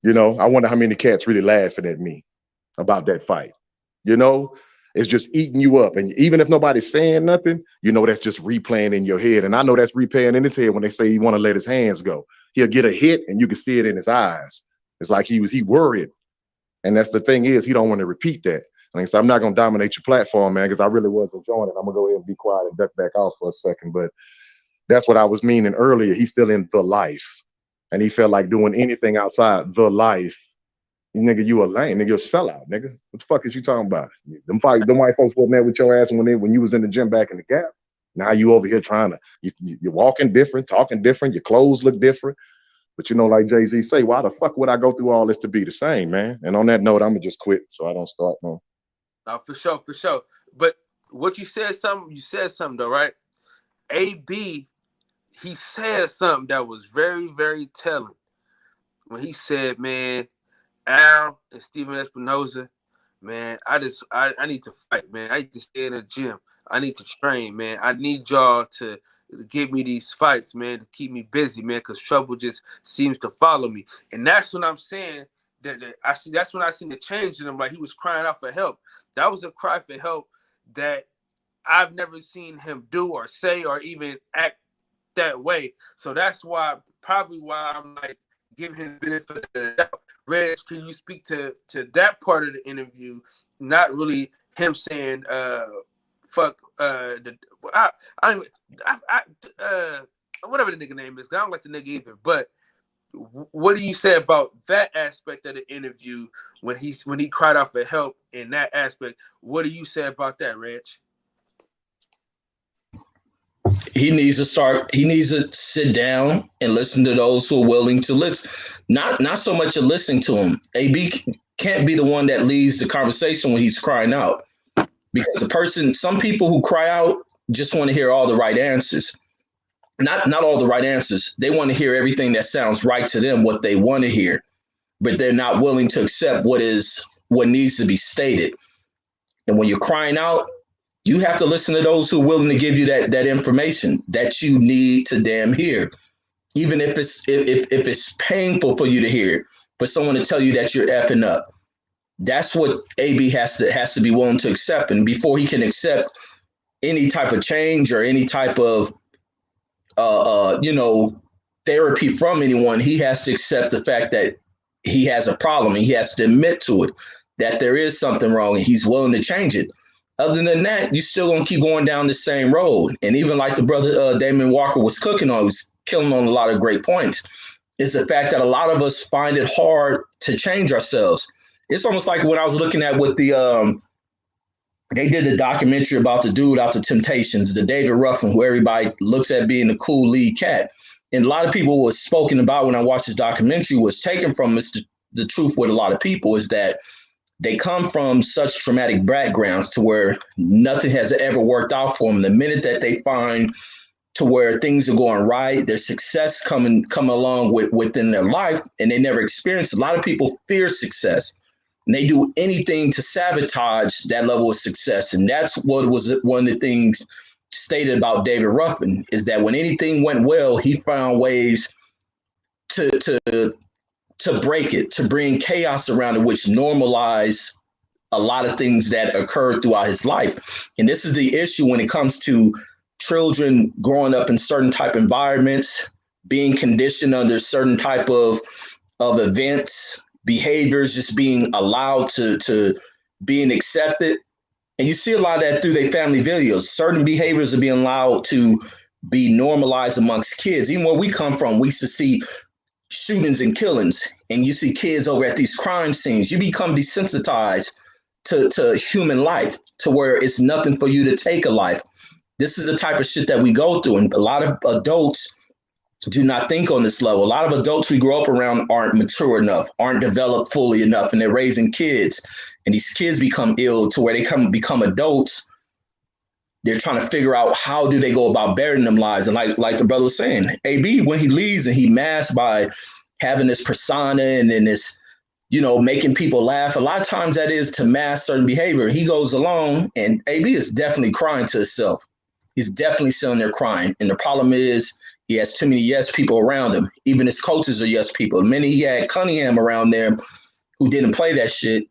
I wonder how many cats really laughing at me about that fight. It's just eating you up. And even if nobody's saying nothing, that's just replaying in your head. And I know that's replaying in his head when they say he want to let his hands go. He'll get a hit and you can see it in his eyes. It's like he worried. And that's the thing is he don't want to repeat that. Like, so I'm not going to dominate your platform, man, because I really was enjoying it. I'm going to go ahead and be quiet and duck back off for a second. But that's what I was meaning earlier. He's still in the life. And he felt like doing anything outside the life. Nigga, you a lame. Nigga, you're a sellout, nigga. What the fuck is you talking about? Them white folks wasn't there with your ass when you was in the gym back in the Gap. Now you over here trying to, you're walking different, talking different, your clothes look different. But like Jay-Z say, why the fuck would I go through all this to be the same, man? And on that note, I'm going to just quit so I don't start no. No, for sure. But what you said something though, right? AB, he said something that was very, very telling. When he said, man, Al and Steven Espinoza, man, I need to fight, man. I need to stay in the gym. I need to train, man. I need y'all to give me these fights, man, to keep me busy, man, because trouble just seems to follow me. And that's when I'm saying that's when I seen the change in him. Like he was crying out for help. That was a cry for help that I've never seen him do or say or even act that way. So that's probably why I'm like giving him the benefit of the doubt. Reg, can you speak to that part of the interview? Not really him saying fuck whatever the nigga name is. I don't like the nigga either. But what do you say about that aspect of the interview when he cried out for help in that aspect? What do you say about that, Reg? He needs to sit down and listen to those who are willing to listen. Not so much listening to him. AB can't be the one that leads the conversation when he's crying out. Because some people who cry out just want to hear all the right answers. Not all the right answers. They want to hear everything that sounds right to them, what they want to hear, but they're not willing to accept what needs to be stated. And when you're crying out, you have to listen to those who are willing to give you that information that you need to damn hear, even if it's painful for you to hear, for someone to tell you that you're effing up. That's what AB has to be willing to accept, and before he can accept any type of change or any type of therapy from anyone, he has to accept the fact that he has a problem. He has to admit to it, that there is something wrong, and he's willing to change it. Other than that, you still gonna keep going down the same road. And even like the brother Damon Walker was killing on a lot of great points. It's the fact that a lot of us find it hard to change ourselves. It's almost like when I was looking at what they did a documentary about the dude out the Temptations, the David Ruffin, who everybody looks at being the cool lead cat. And a lot of people was spoken about when I watched this documentary was taken from the truth with a lot of people is that they come from such traumatic backgrounds to where nothing has ever worked out for them. The minute that they find to where things are going right, their success come along within their life, and they never experience. A lot of people fear success, and they do anything to sabotage that level of success. And that's what was one of the things stated about David Ruffin, is that when anything went well, he found ways to break it, to bring chaos around it, which normalize a lot of things that occurred throughout his life. And this is the issue when it comes to children growing up in certain type environments, being conditioned under certain type of events, behaviors, just being allowed to being accepted. And you see a lot of that through their family videos. Certain behaviors are being allowed to be normalized amongst kids. Even where we come from, we used to see shootings and killings, and you see kids over at these crime scenes, you become desensitized to human life, to where it's nothing for you to take a life. This is the type of shit that we go through, and a lot of adults do not think on this level. A lot of adults we grow up around aren't mature enough, aren't developed fully enough, and they're raising kids, and these kids become ill to where they become adults. They're trying to figure out how do they go about bettering them lives. And like the brother was saying, AB, when he leaves and he masked by having this persona and then this, making people laugh, a lot of times that is to mask certain behavior. He goes along, and AB is definitely crying to himself. He's definitely sitting there crying. And the problem is he has too many yes people around him. Even his coaches are yes people. Many he had Cunningham around there who didn't play that shit.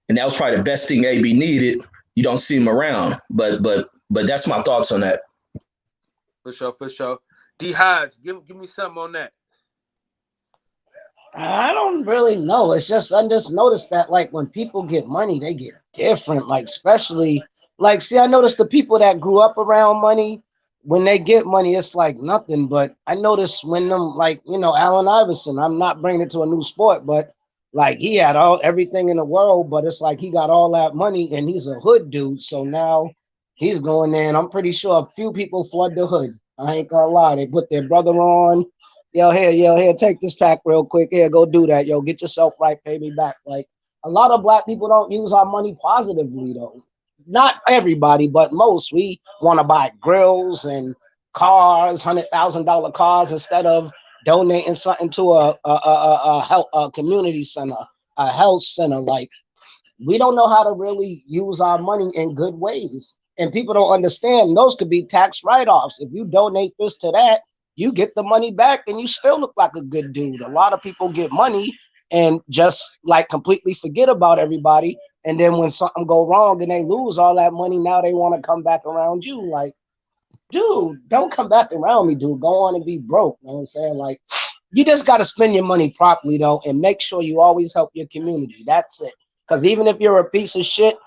And that was probably the best thing AB needed. You don't see him around. But that's my thoughts on that. For sure. D Hodge, give me something on that. I don't really know. It's just I just noticed that like when people get money, they get different. Like especially like see, I noticed the people that grew up around money, when they get money, it's like nothing. But I noticed when them like Allen Iverson. I'm not bringing it to a new sport, but like he had everything in the world, but it's like he got all that money and he's a hood dude. So now he's going there, and I'm pretty sure a few people flood the hood. I ain't gonna lie. They put their brother on. Yo, here, take this pack real quick. Here, go do that. Yo, get yourself right, pay me back. Like, a lot of black people don't use our money positively, though. Not everybody, but most. We want to buy grills and cars, $100,000 cars, instead of donating something to a community center, a health center. Like, we don't know how to really use our money in good ways. And people don't understand those could be tax write-offs. If you donate this to that, you get the money back and you still look like a good dude. A lot of people get money and just like completely forget about everybody. And then when something go wrong and they lose all that money, now they want to come back around you. Like, dude, don't come back around me, dude. Go on and be broke. You know what I'm saying? Like, you just got to spend your money properly, though, and make sure you always help your community. That's it. Because even if you're a piece of shit,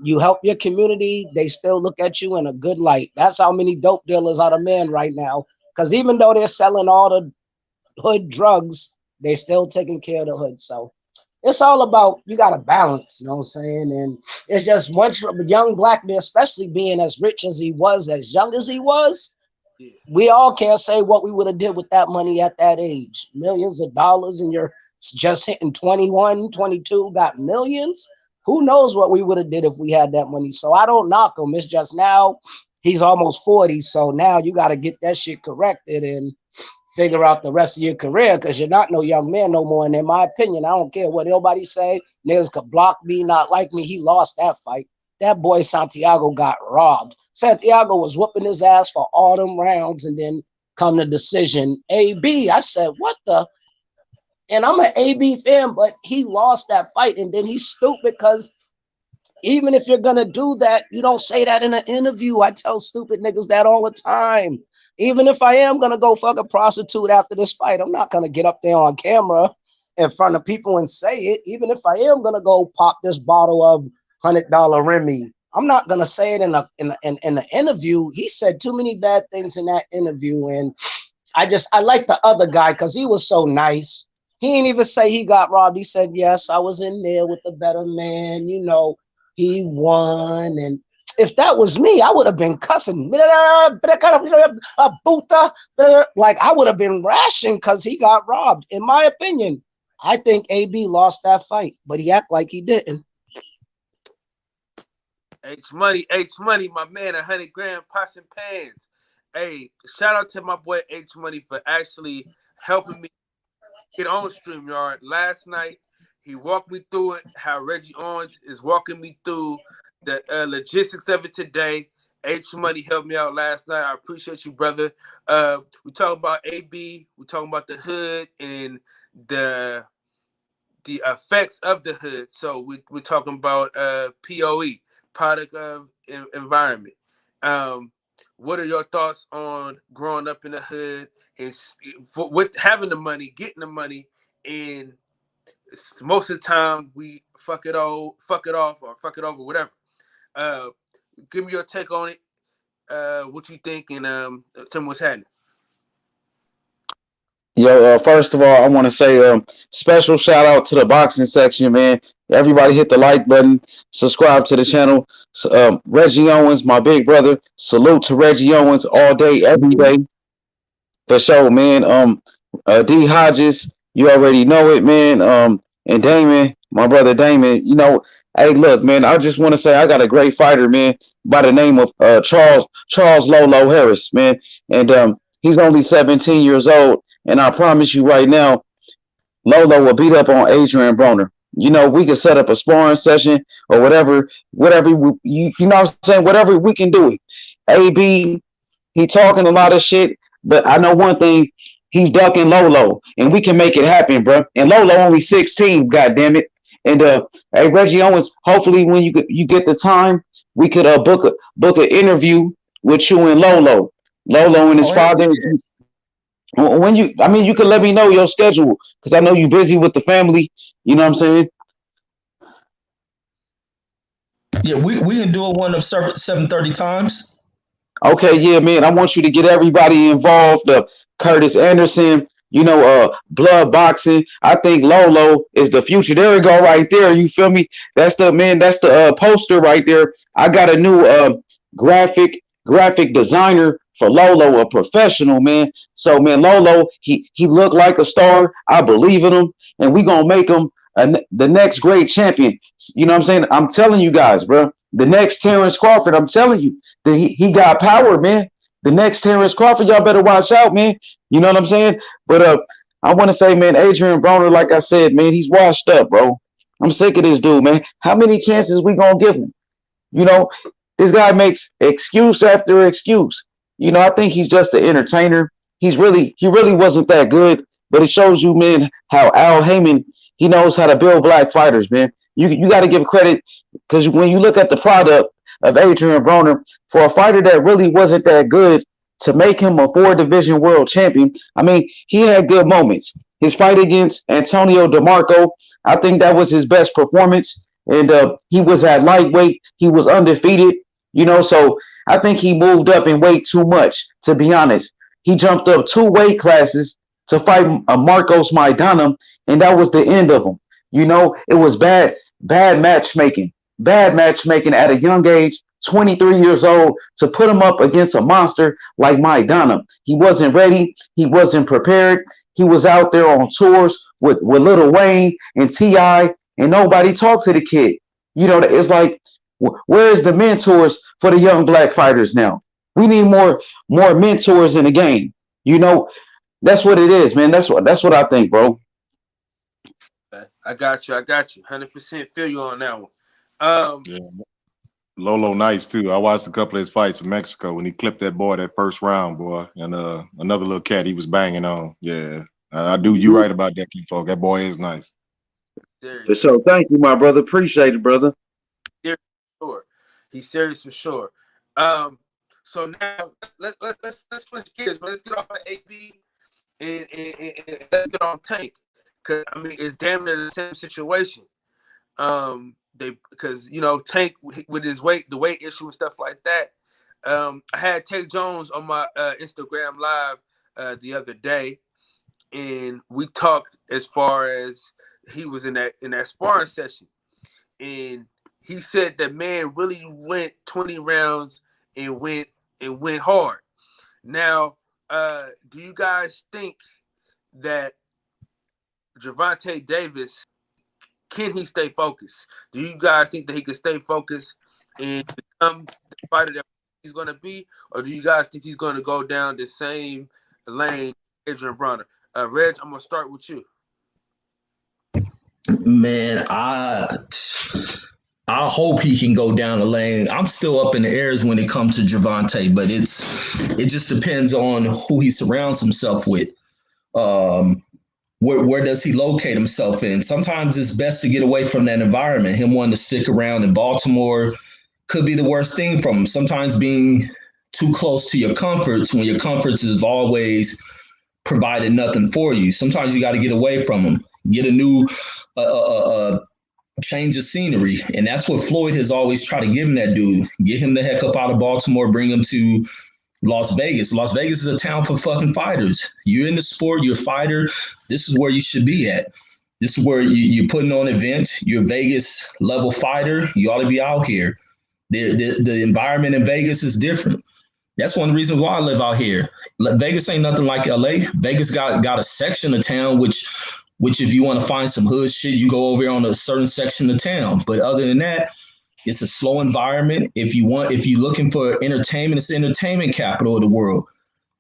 you help your community, they still look at you in a good light. That's how many dope dealers are the man right now. Because even though they're selling all the hood drugs, they still taking care of the hood. So it's all about, you got to balance, you know what I'm saying? And it's just once a young black man, especially being as rich as he was, as young as he was, we all can't say what we would have did with that money at that age. Millions of dollars, and you're just hitting 21, 22, got millions. Who knows what we would have did if we had that money? So I don't knock him. It's just now he's almost 40. So now you got to get that shit corrected and figure out the rest of your career, because you're not no young man no more. And in my opinion, I don't care what nobody say. Niggas could block me, not like me. He lost that fight. That boy Santiago got robbed. Santiago was whooping his ass for all them rounds, and then come the decision. AB, I said, what the? And I'm an AB fan, but he lost that fight. And then he's stupid because even if you're going to do that, you don't say that in an interview. I tell stupid niggas that all the time. Even if I am going to go fuck a prostitute after this fight, I'm not going to get up there on camera in front of people and say it. Even if I am going to go pop this bottle of $100 Remy, I'm not going to say it in the interview. He said too many bad things in that interview. And I like the other guy because he was so nice. He didn't even say he got robbed. He said, yes, I was in there with the better man. He won. And if that was me, I would have been cussing. Like, I would have been rashing because he got robbed. In my opinion, I think AB lost that fight, but he act like he didn't. H Money, my man, 100 grand pots and pans. Hey, shout out to my boy H Money for actually helping me get on StreamYard. Last night, he walked me through it, how Reggie Owens is walking me through the logistics of it today. H Money helped me out last night. I appreciate you, brother. We talking about AB. We talking about the hood and the effects of the hood. So we're talking about POE, product of environment. What are your thoughts on growing up in the hood and with having the money, getting the money, and most of the time we fuck it off or fuck it over, whatever. Give me your take on it. What you think, and tell me what's happening. Yo, first of all, I want to say special shout out to the boxing section, man. Everybody hit the like button, subscribe to the channel. Reggie Owens, my big brother. Salute to Reggie Owens all day, every day. For sure, man. D Hodges, you already know it, man. And Damon, my brother Damon, hey, look, man, I just want to say I got a great fighter, man, by the name of Charles Lolo Harris, man. And he's only 17 years old. And I promise you right now, Lolo will beat up on Adrian Broner. We can set up a sparring session or whatever, you know what I'm saying, whatever we can do it. AB, he talking a lot of shit, but I know one thing, he's ducking Lolo, and we can make it happen, bro. And Lolo only 16, god damn it. And hey, Reggie Owens, hopefully when you get the time, we could book an interview with you and Lolo and his father. When you can let me know your schedule because I know you're busy with the family. You know what I'm saying? Yeah, we can do it one of 7:30 times. Okay, yeah, man. I want you to get everybody involved. Curtis Anderson, blood boxing. I think Lolo is the future. There we go, right there. You feel me? That's the poster right there. I got a new graphic designer for Lolo, a professional, man. So, man, Lolo, he looked like a star. I believe in him, and we gonna make him the next great champion. You know what I'm saying? I'm telling you guys, bro. The next Terrence Crawford. I'm telling you, he got power, man. The next Terrence Crawford, y'all better watch out, man. You know what I'm saying? But I want to say, man, Adrian Broner, like I said, man, he's washed up, bro. I'm sick of this dude, man. How many chances we gonna give him? This guy makes excuse after excuse. I think he's just an entertainer. He really wasn't that good, but it shows you, man, how Al Heyman, he knows how to build black fighters, man. You got to give credit because when you look at the product of Adrian Broner, for a fighter that really wasn't that good to make him a 4-division world champion, I mean, he had good moments. His fight against Antonio DeMarco, I think that was his best performance. And he was at lightweight. He was undefeated, so I think he moved up in weight too much, to be honest. He jumped up 2 weight classes to fight Marcos Maidana, and that was the end of him. It was bad matchmaking at a young age, 23 years old, to put him up against a monster like Maidana. He wasn't ready. He wasn't prepared. He was out there on tours with Lil Wayne and T.I., and nobody talked to the kid. It's like, where is the mentors for the young black fighters now? We need more mentors in the game. That's what it is, man. That's what I think, bro. I got you. 100% feel you on that one. Yeah. Lolo nice too. I watched a couple of his fights in Mexico when he clipped that boy that first round, boy, and another little cat he was banging on. Yeah, I do. You right about that, K-Folk. That boy is nice. For sure. Thank you, my brother. Appreciate it, brother. Sure. He's serious for sure. So now let's switch gears, but let's get off of AB and let's get on Tank. Cause I mean it's damn near the same situation. Because Tank with his weight, the weight issue and stuff like that. I had Tank Jones on my Instagram live the other day, and we talked as far as he was in that sparring session, and he said that man really went 20 rounds and went hard. Now, do you guys think that Gervonta Davis, can he stay focused? Do you guys think that he can stay focused and become the fighter that he's going to be? Or do you guys think he's going to go down the same lane Adrian Broner? Reg, I'm going to start with you. Man, I hope he can go down the lane. I'm still up in the airs when it comes to Gervonta, but it just depends on who he surrounds himself with. Where does he locate himself in? Sometimes it's best to get away from that environment. Him wanting to stick around in Baltimore could be the worst thing from him. Sometimes being too close to your comforts when your comforts is always provided nothing for you. Sometimes you got to get away from him, get a new change of scenery. And that's what Floyd has always tried to give him, that dude. Get him the heck up out of Baltimore, bring him to Las Vegas. Las Vegas is a town for fucking fighters. You're in the sport, you're a fighter. This is where you should be at. This is where you're putting on events. You're a Vegas level fighter. You ought to be out here. The environment in Vegas is different. That's one of the reasons why I live out here. Vegas ain't nothing like LA. Vegas got a section of town which if you want to find some hood shit, you go over here on a certain section of town. But other than that, it's a slow environment. If you're looking for entertainment, it's the entertainment capital of the world.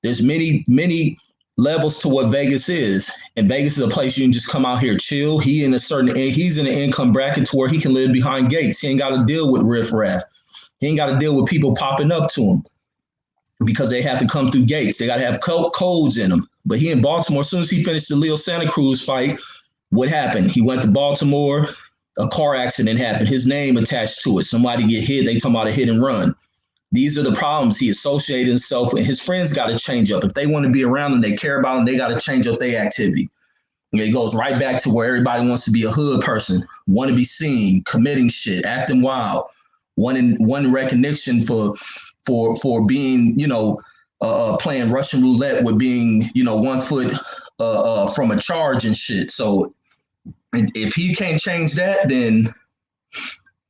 There's many levels to what Vegas is. And Vegas is a place you can just come out here, chill. He's in an income bracket to where he can live behind gates. He ain't got to deal with riffraff. He ain't got to deal with people popping up to him because they have to come through gates. They got to have codes in them. But he in Baltimore, as soon as he finished the Leo Santa Cruz fight, what happened? He went to Baltimore. A car accident happened. His name attached to it. Somebody get hit. They talking about a hit and run. These are the problems he associated himself with. His friends got to change up. If they want to be around him, they care about him, they got to change up their activity. And it goes right back to where everybody wants to be a hood person, want to be seen, committing shit, acting wild, wanting recognition for being, playing Russian roulette with being, 1 foot from a charge and shit. So if he can't change that, then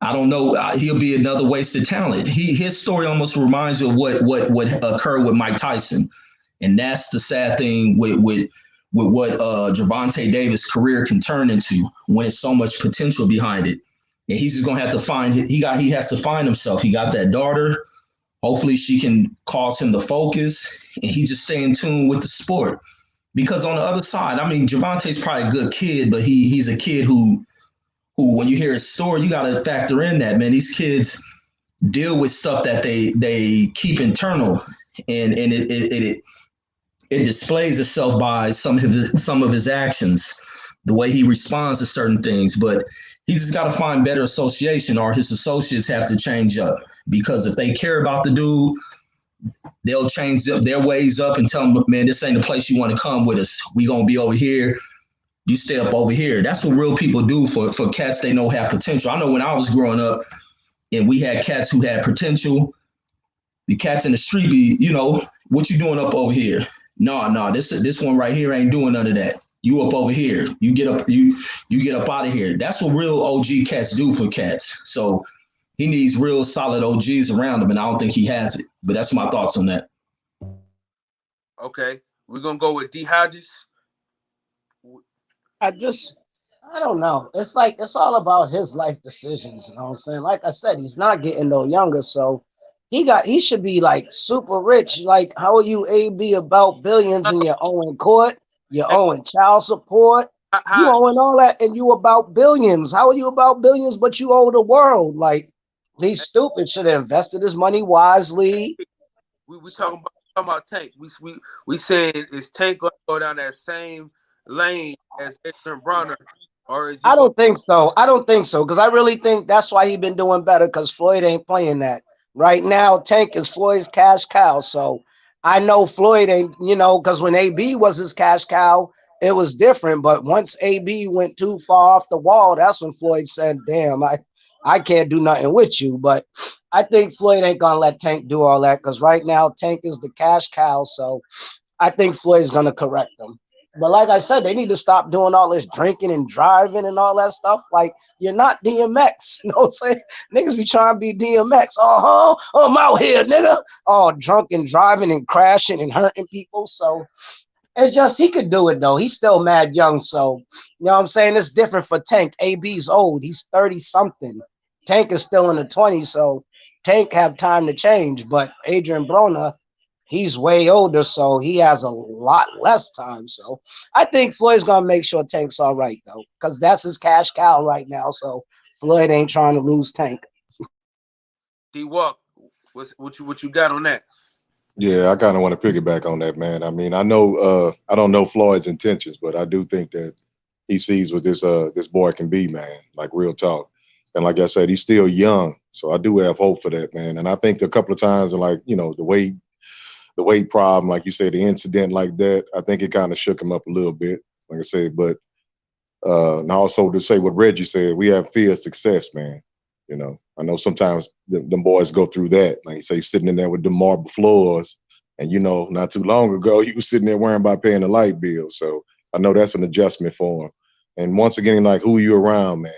I don't know. He'll be another wasted talent. His story almost reminds you of what occurred with Mike Tyson, and that's the sad thing with what Gervonta Davis' career can turn into when it's so much potential behind it. And he's just gonna have to find it. He has to find himself. He got that daughter. Hopefully, she can cause him to focus, and he just stay in tune with the sport. Because on the other side, I mean, Gervonta's probably a good kid, but he's a kid who when you hear his story, you got to factor in that, man. These kids deal with stuff that they keep internal, and it displays itself by some of his actions, the way he responds to certain things. But he just got to find better association, or his associates have to change up. Because if they care about the dude, they'll change their ways up and tell them, man, this ain't the place you want to come with us. We gonna be over here. You stay up over here. That's what real people do for cats they know have potential. I know when I was growing up and we had cats who had potential, the cats in the street be, what you doing up over here? No, this one right here ain't doing none of that. You up over here. You get up, you get up out of here. That's what real OG cats do for cats. So he needs real solid OGs around him, and I don't think he has it. But that's my thoughts on that. Okay. We're gonna go with D Hodges. I don't know. It's like, it's all about his life decisions. You know what I'm saying? Like I said, he's not getting no younger. So he should be like super rich. Like, how are you AB about billions and you're owing court? You're owing child support. You owing all that and you about billions. How are you about billions, but you owe the world? Like, he's stupid. Should have invested his money wisely. We talking about Tank. We saying is Tank gonna go down that same lane as Adrian Bronner, or is he I don't think so. Because I really think that's why he been doing better, because Floyd ain't playing that. Right now, Tank is Floyd's cash cow. So I know Floyd ain't, because when AB was his cash cow, it was different. But once AB went too far off the wall, that's when Floyd said, damn, I can't do nothing with you. But I think Floyd ain't going to let Tank do all that, because right now Tank is the cash cow. So I think Floyd's going to correct him. But like I said, they need to stop doing all this drinking and driving and all that stuff. Like, you're not DMX. You know what I'm saying? Niggas be trying to be DMX. I'm out here, nigga. All drunk and driving and crashing and hurting people. So it's just, he could do it, though. He's still mad young. So, you know what I'm saying? It's different for Tank. AB's old. He's 30-something. Tank is still in the 20s. So Tank have time to change. But Adrian Broner, he's way older, so he has a lot less time. So I think Floyd's going to make sure Tank's all right, though, because that's his cash cow right now. So Floyd ain't trying to lose Tank. D-Walk, what you got on that? Yeah, I kind of want to piggyback on that, man. I mean, I know I don't know Floyd's intentions, but I do think that he sees what this boy can be, man. Like, real talk. And like I said, he's still young, so I do have hope for that, man. And I think a couple of times, and like, the weight problem, like you said, the incident like that, I think it kind of shook him up a little bit, like I said. But and also to say what Reggie said, we have fear of success, man. I know sometimes them boys go through that. Like you say, sitting in there with the marble floors, And not too long ago, he was sitting there worrying about paying the light bill. So I know that's an adjustment for him. And once again, like, who you around, man.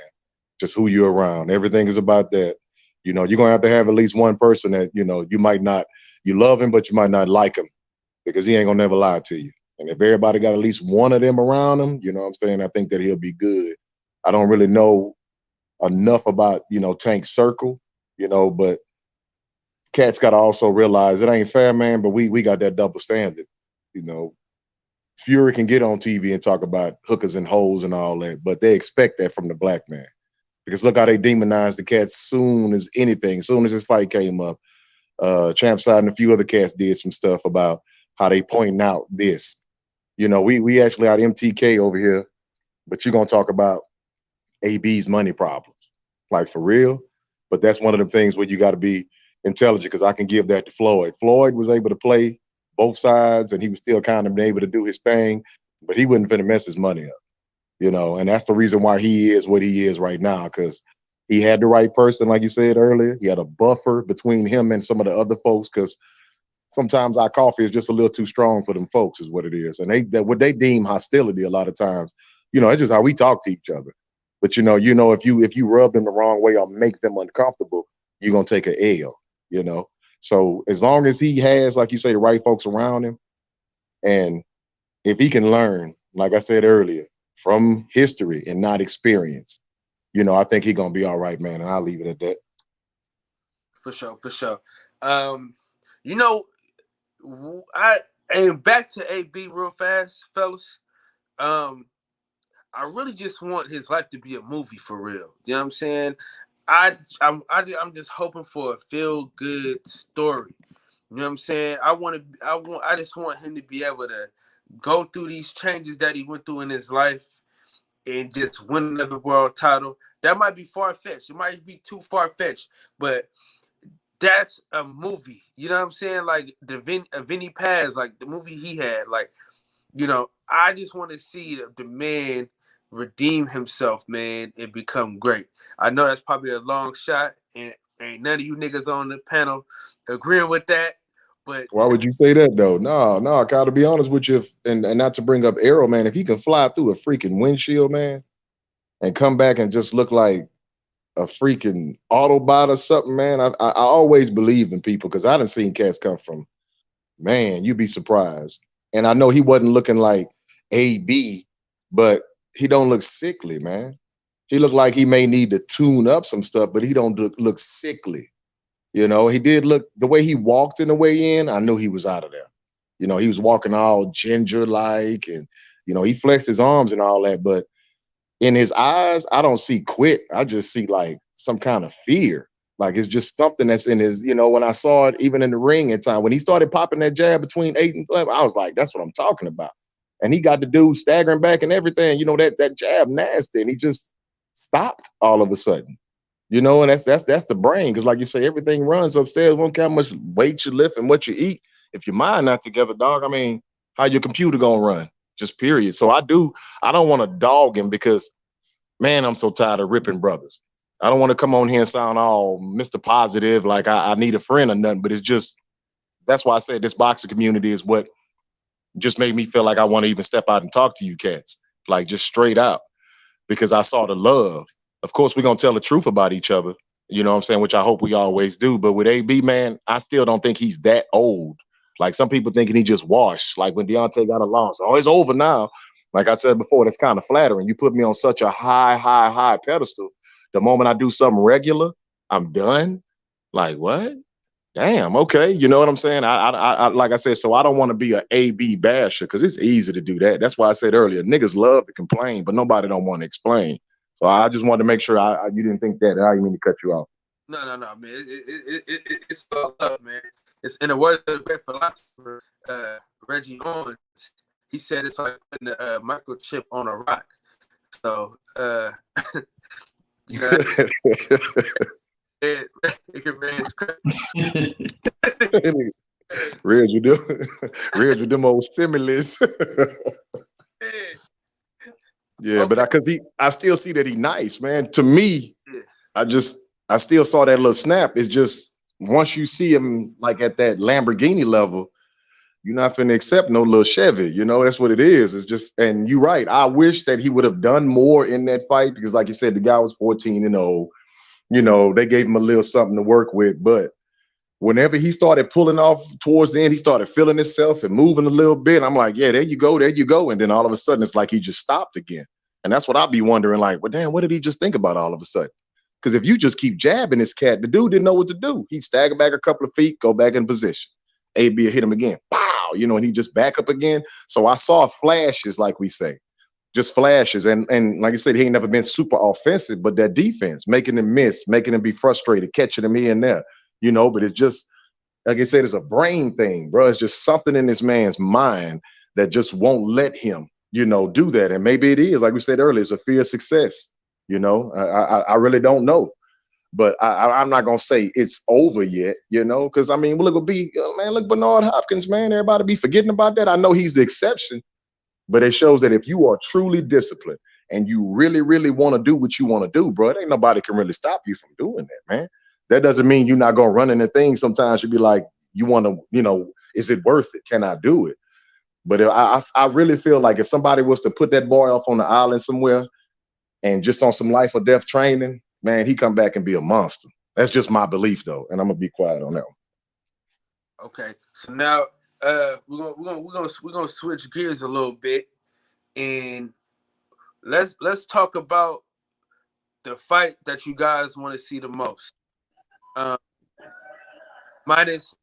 Just who you around. Everything is about that. You're going to have at least one person that, you might not, you love him, but you might not like him because he ain't going to never lie to you. And if everybody got at least one of them around him, you know what I'm saying? I think that he'll be good. I don't really know enough about, Tank's circle, but cats got to also realize it ain't fair, man, but we got that double standard. Fury can get on TV and talk about hookers and hoes and all that, but they expect that from the black man. Because look how they demonized the cats soon as this fight came up. Champside and a few other cats did some stuff about how they pointing out this. We actually out MTK over here, but you're going to talk about AB's money problems. Like, for real. But that's one of the things where you got to be intelligent, because I can give that to Floyd. Floyd was able to play both sides, and he was still kind of able to do his thing, but he wasn't finna mess his money up. And that's the reason why he is what he is right now, because he had the right person, like you said earlier. He had a buffer between him and some of the other folks, because sometimes our coffee is just a little too strong for them folks, is what it is. And what they deem hostility a lot of times, it's just how we talk to each other. But if you rub them the wrong way or make them uncomfortable, you're gonna take an L. So as long as he has, like you say, the right folks around him, and if he can learn, like I said earlier, from history and not experience, I think he's gonna be all right, man. And I'll leave it at that. For sure. And back to AB real fast, fellas. I really just want his life to be a movie for real. You know what I'm saying? I'm just hoping for a feel good story. You know what I'm saying? I just want him to be able to go through these changes that he went through in his life and just win another world title. That might be far-fetched. It might be too far-fetched, but that's a movie. You know what I'm saying? Like Vinny Paz, like the movie he had. Like, I just want to see the man redeem himself, man, and become great. I know that's probably a long shot, and ain't none of you niggas on the panel agreeing with that. But why would you say that though? No, Kyle, to be honest with you, and not to bring up Arrow, man, if he can fly through a freaking windshield, man, and come back and just look like a freaking Autobot or something, man, I always believe in people, because I done seen cats come from, man, you'd be surprised. And I know he wasn't looking like AB, but he don't look sickly, man. He looked like he may need to tune up some stuff, but he don't look sickly. He did look, the way he walked in the way in, I knew he was out of there. He was walking all ginger-like, and, he flexed his arms and all that, but in his eyes, I don't see quit. I just see like some kind of fear. Like, it's just something that's in his, when I saw it even in the ring at time, when he started popping that jab between 8 and 11, I was like, that's what I'm talking about. And he got the dude staggering back and everything, that jab nasty, and he just stopped all of a sudden. And that's the brain, because like you say, everything runs upstairs. Won't care how much weight you lift and what you eat. If your mind not together, dog, I mean, how your computer gonna run? Just period. So I don't want to dog him, because, man, I'm so tired of ripping brothers. I don't want to come on here and sound all Mr. Positive, like I need a friend or nothing, but it's just, that's why I said this boxing community is what just made me feel like I want to even step out and talk to you cats, like just straight out, because I saw the love. Of course, we're going to tell the truth about each other, you know what I'm saying, which I hope we always do. But with AB, man, I still don't think he's that old. Like, some people thinking he just washed, like when Deontay got a loss. Oh, it's over now. Like I said before, that's kind of flattering. You put me on such a high pedestal. The moment I do something regular, I'm done. Like, what? Damn, okay. You know what I'm saying? I like I said, so I don't want to be an AB basher, because it's easy to do that. That's why I said earlier, niggas love to complain, but nobody don't want to explain. So I just wanted to make sure you didn't think that. I didn't mean to cut you off. No, man. It's all up, man. It's in the words of the great philosopher Reggie Owens. He said it's like putting a microchip on a rock. So you got Reg with them old similes. Yeah, okay. But I still see that he nice, man. To me, yeah. I still saw that little snap. It's just, once you see him like at that Lamborghini level, You're not finna accept no little Chevy. You know, that's what it is. It's just, and you're right. I wish that he would have done more in that fight because, like you said, the guy was 14-0. You know, they gave him a little something to work with. But whenever he started pulling off towards the end, he started feeling himself and moving a little bit. I'm like, yeah, there you go, there you go. And then all of a sudden, it's like he just stopped again. And that's what I'd be wondering, like, well, damn, what did he just think about all of a sudden? Because if you just keep jabbing this cat, the dude didn't know what to do. He'd stagger back a couple of feet, go back in position. AB hit him again, pow, you know, and he just back up again. So I saw flashes, like we say, just flashes. And like I said, he ain't never been super offensive, but that defense, making him miss, making him be frustrated, catching him here and there, you know, but it's just, like I said, it's a brain thing, bro. It's just something in this man's mind that just won't let him, you know, do that. And maybe it is, like we said earlier, it's a fear of success. You know, I really don't know. But I'm not going to say it's over yet, you know, because, I mean, look, man, look, Bernard Hopkins, man, everybody be forgetting about that. I know he's the exception, but it shows that if you are truly disciplined and you really, really want to do what you want to do, bro, ain't nobody can really stop you from doing that, man. That doesn't mean you're not going to run into things. Sometimes you'll be like, you want to, you know, is it worth it? Can I do it? But I really feel like if somebody was to put that boy off on the island somewhere and just on some life or death training, man, he come back and be a monster. That's just my belief, though, and I'm gonna be quiet on that one. Okay, so now we're gonna switch gears a little bit, and let's talk about the fight that you guys want to see the most. Minus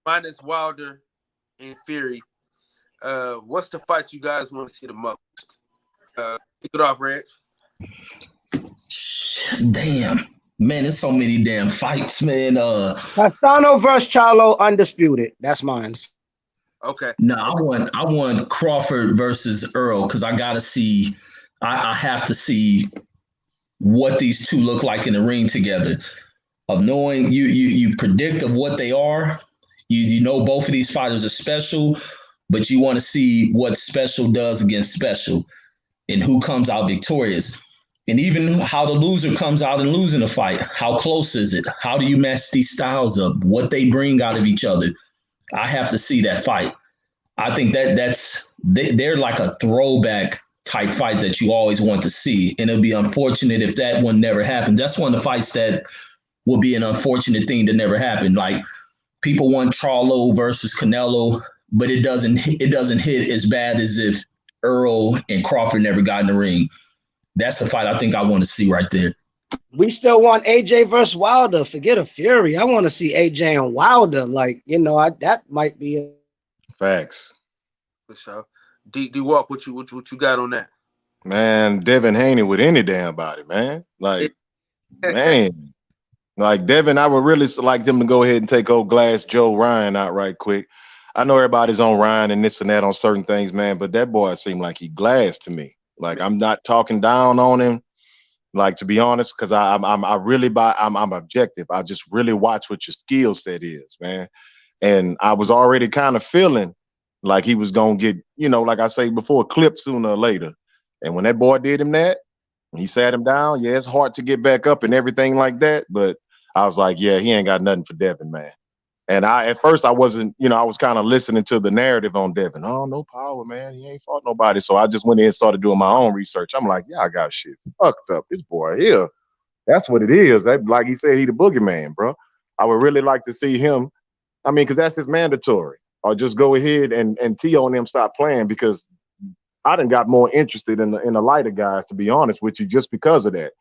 Wilder and Fury. What's the fight you guys want to see the most? Kick it off, Reg. Damn, man, there's so many damn fights, man. Castano versus Charlo, undisputed. That's mine. Okay. No, I want Crawford versus Earl because I gotta see. I have to see what these two look like in the ring together. Of knowing you predict of what they are. You know both of these fighters are special, but you want to see what special does against special and who comes out victorious. And even how the loser comes out and losing a fight. How close is it? How do you match these styles up? What they bring out of each other. I have to see that fight. I think they're like a throwback type fight that you always want to see. And it'll be unfortunate if that one never happens. That's one of the fights that will be an unfortunate thing that never happened. Like people want Charlo versus Canelo, but it doesn't hit as bad as if Earl and Crawford never got in the ring. That's the fight I think I want to see right there. We still want AJ versus Wilder. Forget a Fury. I want to see AJ and Wilder. Like, you know, that might be it. Facts. For sure. D-Walk, what you got on that? Man, Devin Haney with any damn body, man. Like, man. Like, Devin, I would really like them to go ahead and take old Glass Joe Ryan out right quick. I know everybody's on Ryan and this and that on certain things, man, but that boy seemed like he glass to me. Like, I'm not talking down on him, like, to be honest, because I'm objective. I just really watch what your skill set is, man. And I was already kind of feeling like he was going to get, you know, like I say before, clipped sooner or later. And when that boy did him that, he sat him down. Yeah, it's hard to get back up and everything like that. But I was like, yeah, he ain't got nothing for Devin, man. And at first I wasn't, you know, I was kind of listening to the narrative on Devin. Oh, no power, man. He ain't fought nobody. So I just went in and started doing my own research. I'm like, yeah, I got shit fucked up. This boy here. That's what it is. That, like he said, he the boogeyman, bro. I would really like to see him. I mean, because that's his mandatory. Or just go ahead and T.O. and them stop playing, because I done got more interested in the lighter guys, to be honest with you, just because of that.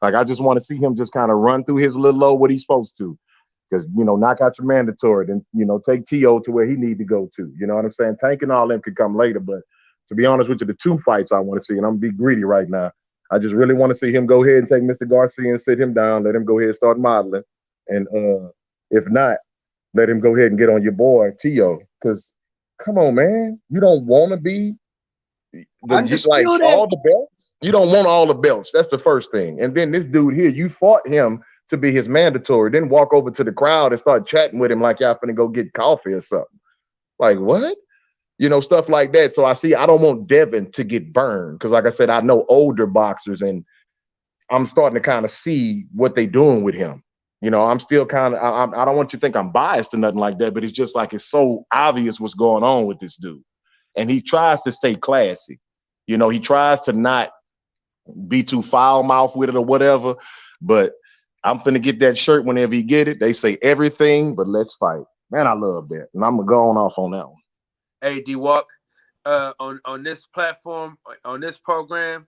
Like, I just want to see him just kind of run through his little low what he's supposed to. Because, you know, knock out your mandatory, then, you know, take T.O. to where he need to go to. You know what I'm saying? Tank and all them could come later. But to be honest with you, the two fights I want to see, and I'm going to be greedy right now, I just really want to see him go ahead and take Mr. Garcia and sit him down, let him go ahead and start modeling. And if not, let him go ahead and get on your boy, T.O. Because, come on, man. You don't want to be like all the belts. You don't want all the belts. That's the first thing. And then this dude here, you fought him to be his mandatory, then walk over to the crowd and start chatting with him like y'all finna go get coffee or something. Like, what? You know, stuff like that. So I don't want Devin to get burned, because like I said, I know older boxers and I'm starting to kind of see what they doing with him. You know, I'm still kind of, I don't want you to think I'm biased or nothing like that, but it's just like it's so obvious what's going on with this dude. And he tries to stay classy. You know, he tries to not be too foul mouth with it or whatever. But I'm finna get that shirt whenever he get it. They say everything, but let's fight. Man, I love that. And I'm gonna go off on that one. Hey, D-Walk, on this platform, on this program,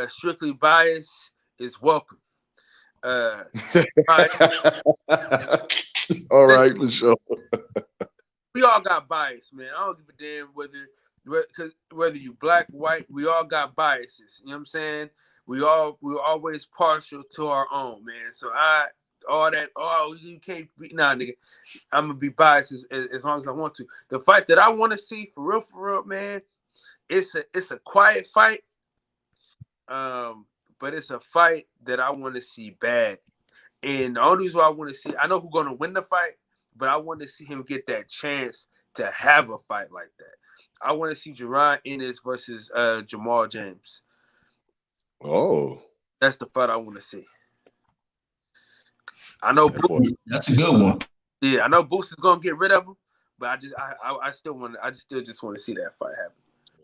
Strictly Bias is welcome. All right, for sure. We all got bias, man. I don't give a damn whether you black, white, we all got biases. You know what I'm saying? We're always partial to our own, man. So you can't be, nah, nigga. I'm gonna be biased as long as I want to. The fight that I want to see for real, man, it's a quiet fight. But it's a fight that I want to see bad. And the only reason why I want to see, I know who's gonna win the fight, but I want to see him get that chance to have a fight like that. I want to see Jaron Ennis versus Jamal James. Oh, that's the fight I want to see. I know that's a good one. Yeah, I know Boots is gonna get rid of him, but I still want to see that fight happen.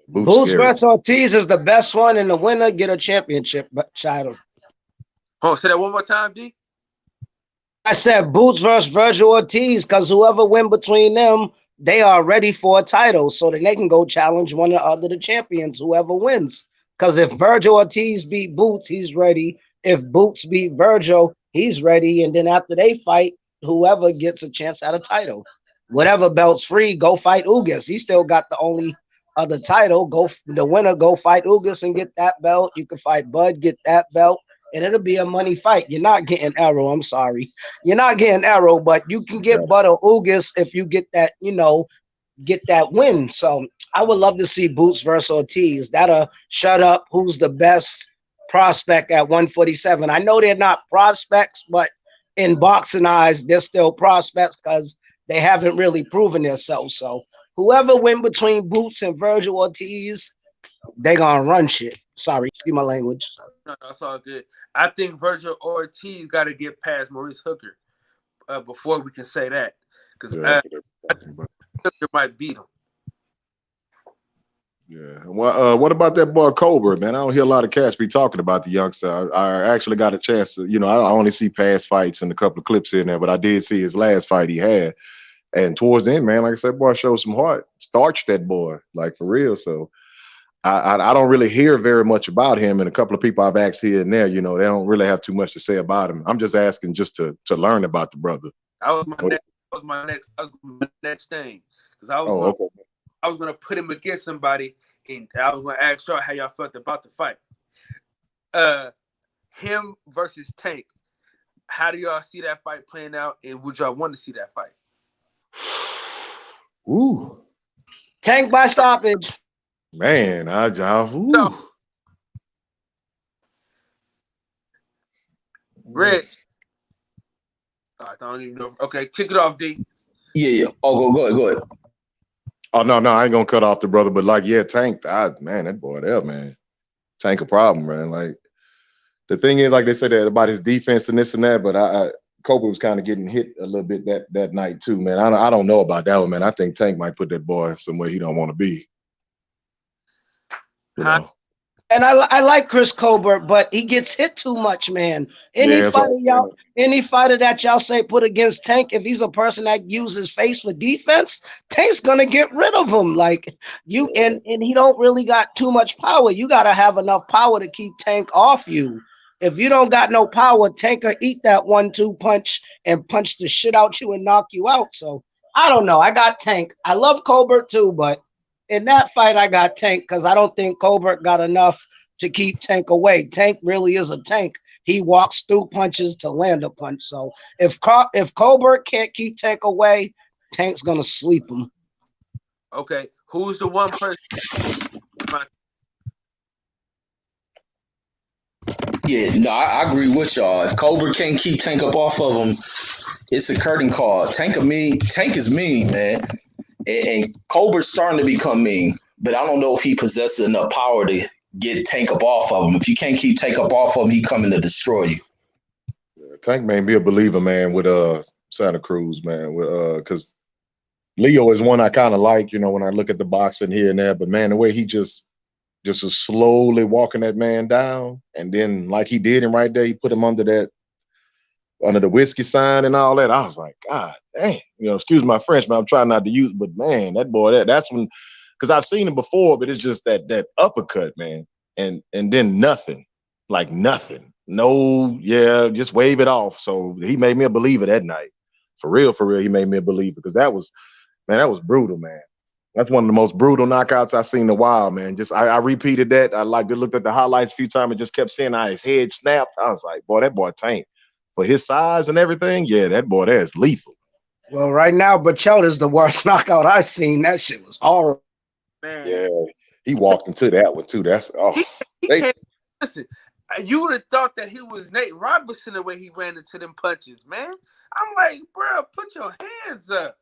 Boots versus Ortiz is the best one, and the winner get a championship title. Oh, say that one more time, D. I said Boots versus Virgil Ortiz, because whoever win between them, they are ready for a title, so that they can go challenge one or other the champions, whoever wins. Because if Virgil Ortiz beat Boots, he's ready. If Boots beat Virgil, he's ready. And then after they fight, whoever gets a chance at a title. Whatever belt's free, go fight Ugas. He still got the only other title. The winner, go fight Ugas and get that belt. You can fight Bud, get that belt. And it'll be a money fight. You're not getting Arrow. I'm sorry. You're not getting Arrow, but you can get Bud or Ugas if you get that, get that win. So I would love to see Boots versus Ortiz. That'll shut up who's the best prospect at 147. I know they're not prospects, but in boxing eyes, they're still prospects because they haven't really proven themselves. So whoever win between Boots and Virgil Ortiz, they're going to run shit. Sorry, excuse my language. No, that's all good. I think Virgil Ortiz got to get past Maurice Hooker before we can say that. Because Hooker might beat him. Yeah. Well, what about that boy Cobra, man? I don't hear a lot of cats be talking about the youngster. I actually got a chance to, I only see past fights and a couple of clips in there, but I did see his last fight he had. And towards the end, man, like I said, boy showed some heart, starched that boy, like for real. So I don't really hear very much about him. And a couple of people I've asked here and there, they don't really have too much to say about him. I'm just asking just to learn about the brother. That was my next thing. Because I was gonna put him against somebody, and I was gonna ask y'all how y'all felt about the fight. Him versus Tank. How do y'all see that fight playing out, and would y'all want to see that fight? Ooh. Tank by stoppage. Man, No. Rich. I don't even know. Okay, kick it off, D. Yeah. Oh, go ahead. Oh, no, I ain't gonna cut off the brother, but Tank, man, that boy there, man. Tank a problem, man. Like, the thing is, like they said that about his defense and this and that, but Cobra was kind of getting hit a little bit that night too, man. I don't know about that one, man. I think Tank might put that boy somewhere he don't want to be. And I like Chris Colbert, but he gets hit too much, man. Any fighter that y'all say put against Tank, if he's a person that uses face for defense, Tank's gonna get rid of him. Like and he don't really got too much power. You gotta have enough power to keep Tank off you. If you don't got no power, Tank will eat that 1-2 punch and punch the shit out you and knock you out. So I don't know. I got Tank. I love Colbert too, but in that fight, I got Tank because I don't think Colbert got enough to keep Tank away. Tank really is a tank. He walks through punches to land a punch. So if Colbert can't keep Tank away, Tank's going to sleep him. Okay. Who's the one person? Yeah, no, I agree with y'all. If Colbert can't keep Tank up off of him, it's a curtain call. Tank is mean, man. And Colbert's starting to become mean, but I don't know if he possesses enough power to get Tank up off of him. If you can't keep Tank up off of him, he coming to destroy you. Yeah, Tank made me a believer, man, with Santa Cruz, man. With because Leo is one I kind of like, you know, when I look at the boxing here and there. But man, the way he just was slowly walking that man down, and then like he did him right there, he put him under the whiskey sign and all that. I was like, God damn, you know, excuse my French, man. I'm trying not to use, but man, that boy, that's when, because I've seen him before, but it's just that uppercut, man, and then nothing, like nothing. No, yeah, just wave it off. So he made me a believer that night. For real, he made me a believer, because that was brutal, man. That's one of the most brutal knockouts I've seen in a while, man. Just I repeated that. I looked at the highlights a few times and just kept seeing how his head snapped. I was like, boy, that boy Tank, for his size and everything, yeah, that boy there is lethal. Well, right now, Bachel is the worst knockout I've seen. That shit was horrible. Man. Yeah, he walked into that one too. That's he can't listen. You would have thought that he was Nate Robinson the way he ran into them punches, man. I'm like, bro, put your hands up.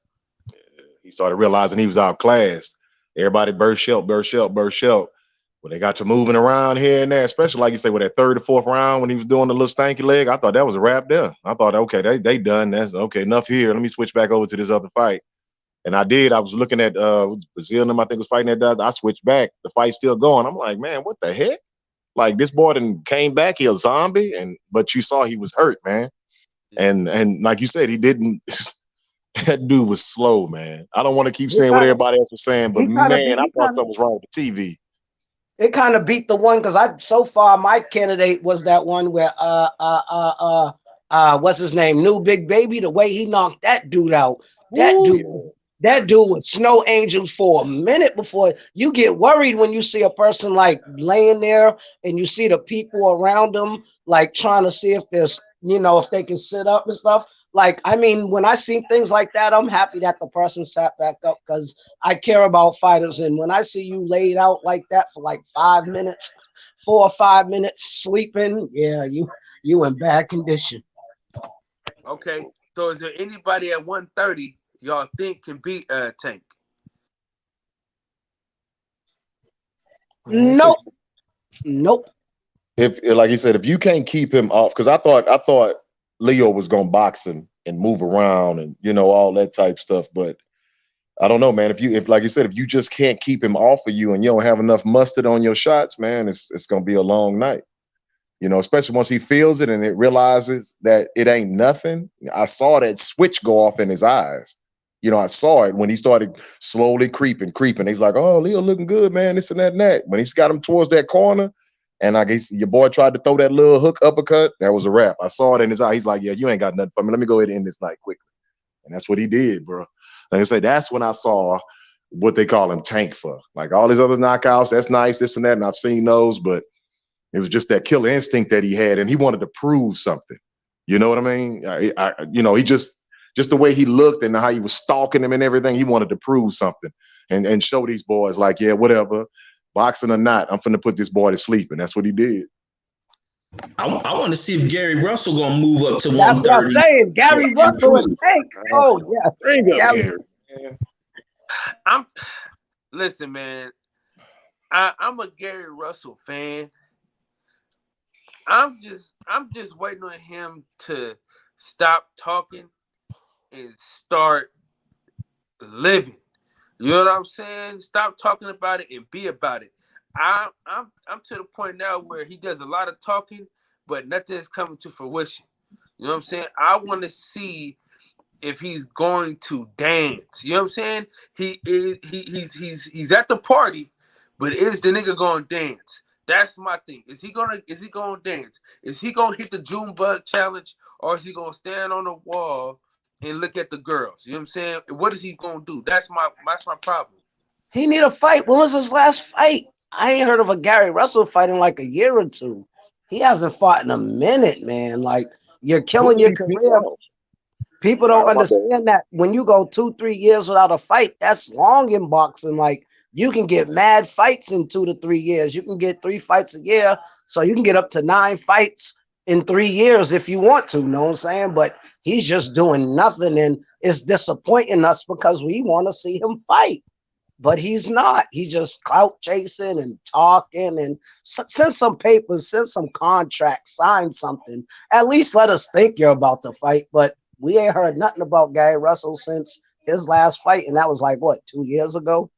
He started realizing he was outclassed. Everybody burst shelp. When they got to moving around here and there, especially like you say with that third or fourth round when he was doing the little stanky leg, I thought that was a wrap there. I thought, okay, they done. That's okay, enough here. Let me switch back over to this other fight. And I did. I was looking at Brazil, I think was fighting that. I switched back. The fight's still going. I'm like, man, what the heck? Like, this boy done came back. He a zombie, but you saw he was hurt, man. And like you said, he didn't. That dude was slow, man. I don't want to keep saying what everybody else was saying, but man, I thought something was wrong with the TV. It kind of beat the one, because so far my candidate was that one where what's his name, New Big Baby. The way he knocked that dude out, that dude was snow angels for a minute before. You get worried when you see a person like laying there and you see the people around them like trying to see if there's, you know, if they can sit up and stuff. Like, I mean, when I see things like that, I'm happy that the person sat back up, because I care about fighters. And when I see you laid out like that for like 5 minutes, 4 or 5 minutes sleeping, yeah, you in bad condition. Okay, so is there anybody at 130 y'all think can beat Tank? Nope. If, like you said, if you can't keep him off, because I thought Leo was gonna box him and move around and, you know, all that type stuff, but I don't know, man. If like you said, if you just can't keep him off of you and you don't have enough mustard on your shots, man, it's gonna be a long night. You know, especially once he feels it and it realizes that it ain't nothing. I saw that switch go off in his eyes. You know, I saw it when he started slowly creeping. He's like, oh, Leo looking good, man, this and that and that. When he's got him towards that corner, and I guess your boy tried to throw that little hook uppercut, that was a wrap. I saw it in his eye. He's like, yeah, you ain't got nothing for me. Let me go ahead and end this night quickly. And that's what he did, bro. Like I say, that's when I saw what they call him Tank for. Like all these other knockouts, that's nice, this and that, and I've seen those, but it was just that killer instinct that he had, and he wanted to prove something. You know what I mean? You know, he just the way he looked and how he was stalking him and everything, he wanted to prove something and show these boys like, yeah, whatever, boxing or not, I'm finna put this boy to sleep, and that's what he did. I want to see if Gary Russell gonna move up to That's 130. what I'm saying. Gary Russell and Tank. Oh yeah. Listen, man. I'm a Gary Russell fan. I'm just waiting on him to stop talking and start living. You know what I'm saying? Stop talking about it and be about it. I'm to the point now where he does a lot of talking, but nothing is coming to fruition. You know what I'm saying? I want to see if he's going to dance. You know what I'm saying? He's at the party, but is the nigga going to dance? That's my thing. Is he gonna dance? Is he gonna hit the Junebug challenge, or is he gonna stand on the wall and look at the girls? You know what I'm saying? What is he gonna do? That's my problem. He need a fight. When was his last fight? I ain't heard of a Gary Russell fight in like a year or two. He hasn't fought in a minute, man. Like, you're killing your career. People don't understand that when you go 2-3 years without a fight, that's long in boxing. Like, you can get mad fights in 2 to 3 years. You can get 3 fights a year. So you can get up to 9 fights in 3 years if you want to, know what I'm saying? But he's just doing nothing, and it's disappointing us because we want to see him fight. but he's not. He's just clout chasing and talking and send some papers, send some contracts, sign something. At least let us think you're about to fight. But we ain't heard nothing about Gary Russell since his last fight, and that was like what, 2 years ago?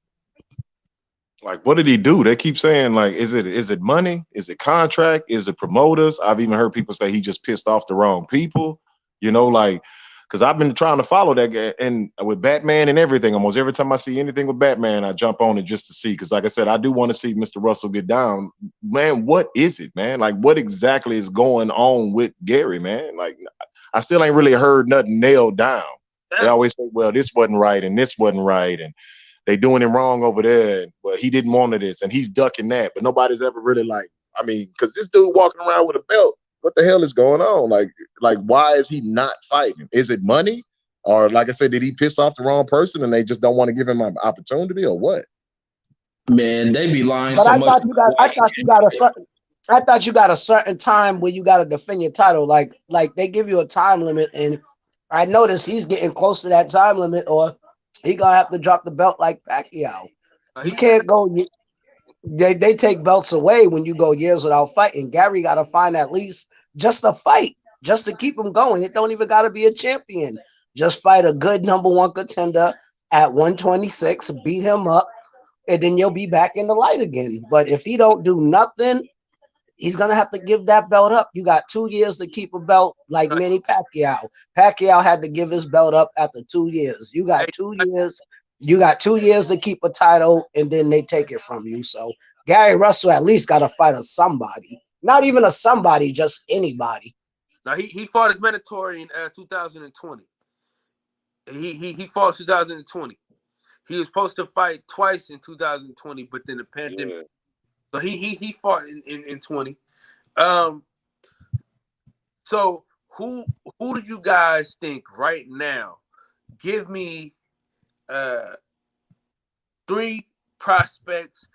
Like, what did he do? They keep saying, like, is it money? Is it contract? Is it promoters? I've even heard people say he just pissed off the wrong people. You know, like, because I've been trying to follow that guy, and with Batman and everything, almost every time I see anything with Batman, I jump on it just to see. Because, like I said, I do want to see Mr. Russell get down. Man, what is it, man? Like, what exactly is going on with Gary, man? Like, I still ain't really heard nothing nailed down. They always say, well, this wasn't right and this wasn't right, and they doing him wrong over there. Well, he didn't want this, and he's ducking that. But nobody's ever really like, I mean, because this dude walking around with a belt, what the hell is going on? Like, why is he not fighting? Is it money? Or like I said, did he piss off the wrong person and they just don't want to give him an opportunity, or what? Man, they be lying But so I much. thought you got a certain time where you got to defend your title. Like they give you a time limit, and I notice he's getting close to that time limit, or he gonna have to drop the belt like Pacquiao. You can't go. They take belts away when you go years without fighting. Gary got to find at least just a fight, just to keep him going. It don't even got to be a champion. Just fight a good #1 contender at 126, beat him up, and then you'll be back in the light again. But if he don't do nothing, he's gonna have to give that belt up. You got 2 years to keep a belt, like Manny Pacquiao. Pacquiao had to give his belt up after 2 years. You got 2 years. You got 2 years to keep a title, and then they take it from you. So Gary Russell at least got to fight a somebody. Not even a somebody, just anybody. Now he fought his mandatory in 2020. He fought 2020. He was supposed to fight twice in 2020, but then the pandemic. Yeah. So he fought in 20. So who do you guys think right now? Give me 3 prospects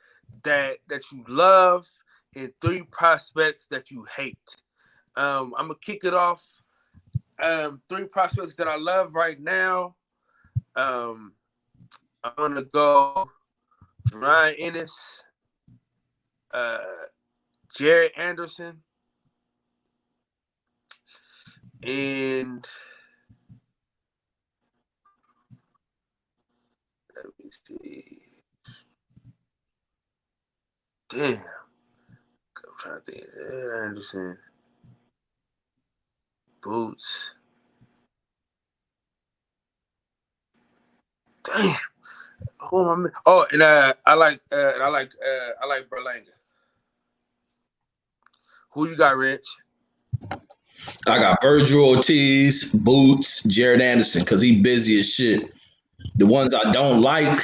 that you love and 3 prospects that you hate. I'm gonna kick it off. 3 prospects that I love right now. I'm gonna go Ryan Ennis, Jared Anderson, and let me see. Damn, I'm trying to think. Jared Anderson, Boots. Damn. Who am I? Oh, and I like Berlanga. Who you got, Rich? I got Virgil Ortiz, Boots, Jared Anderson, because he busy as shit. The ones I don't like.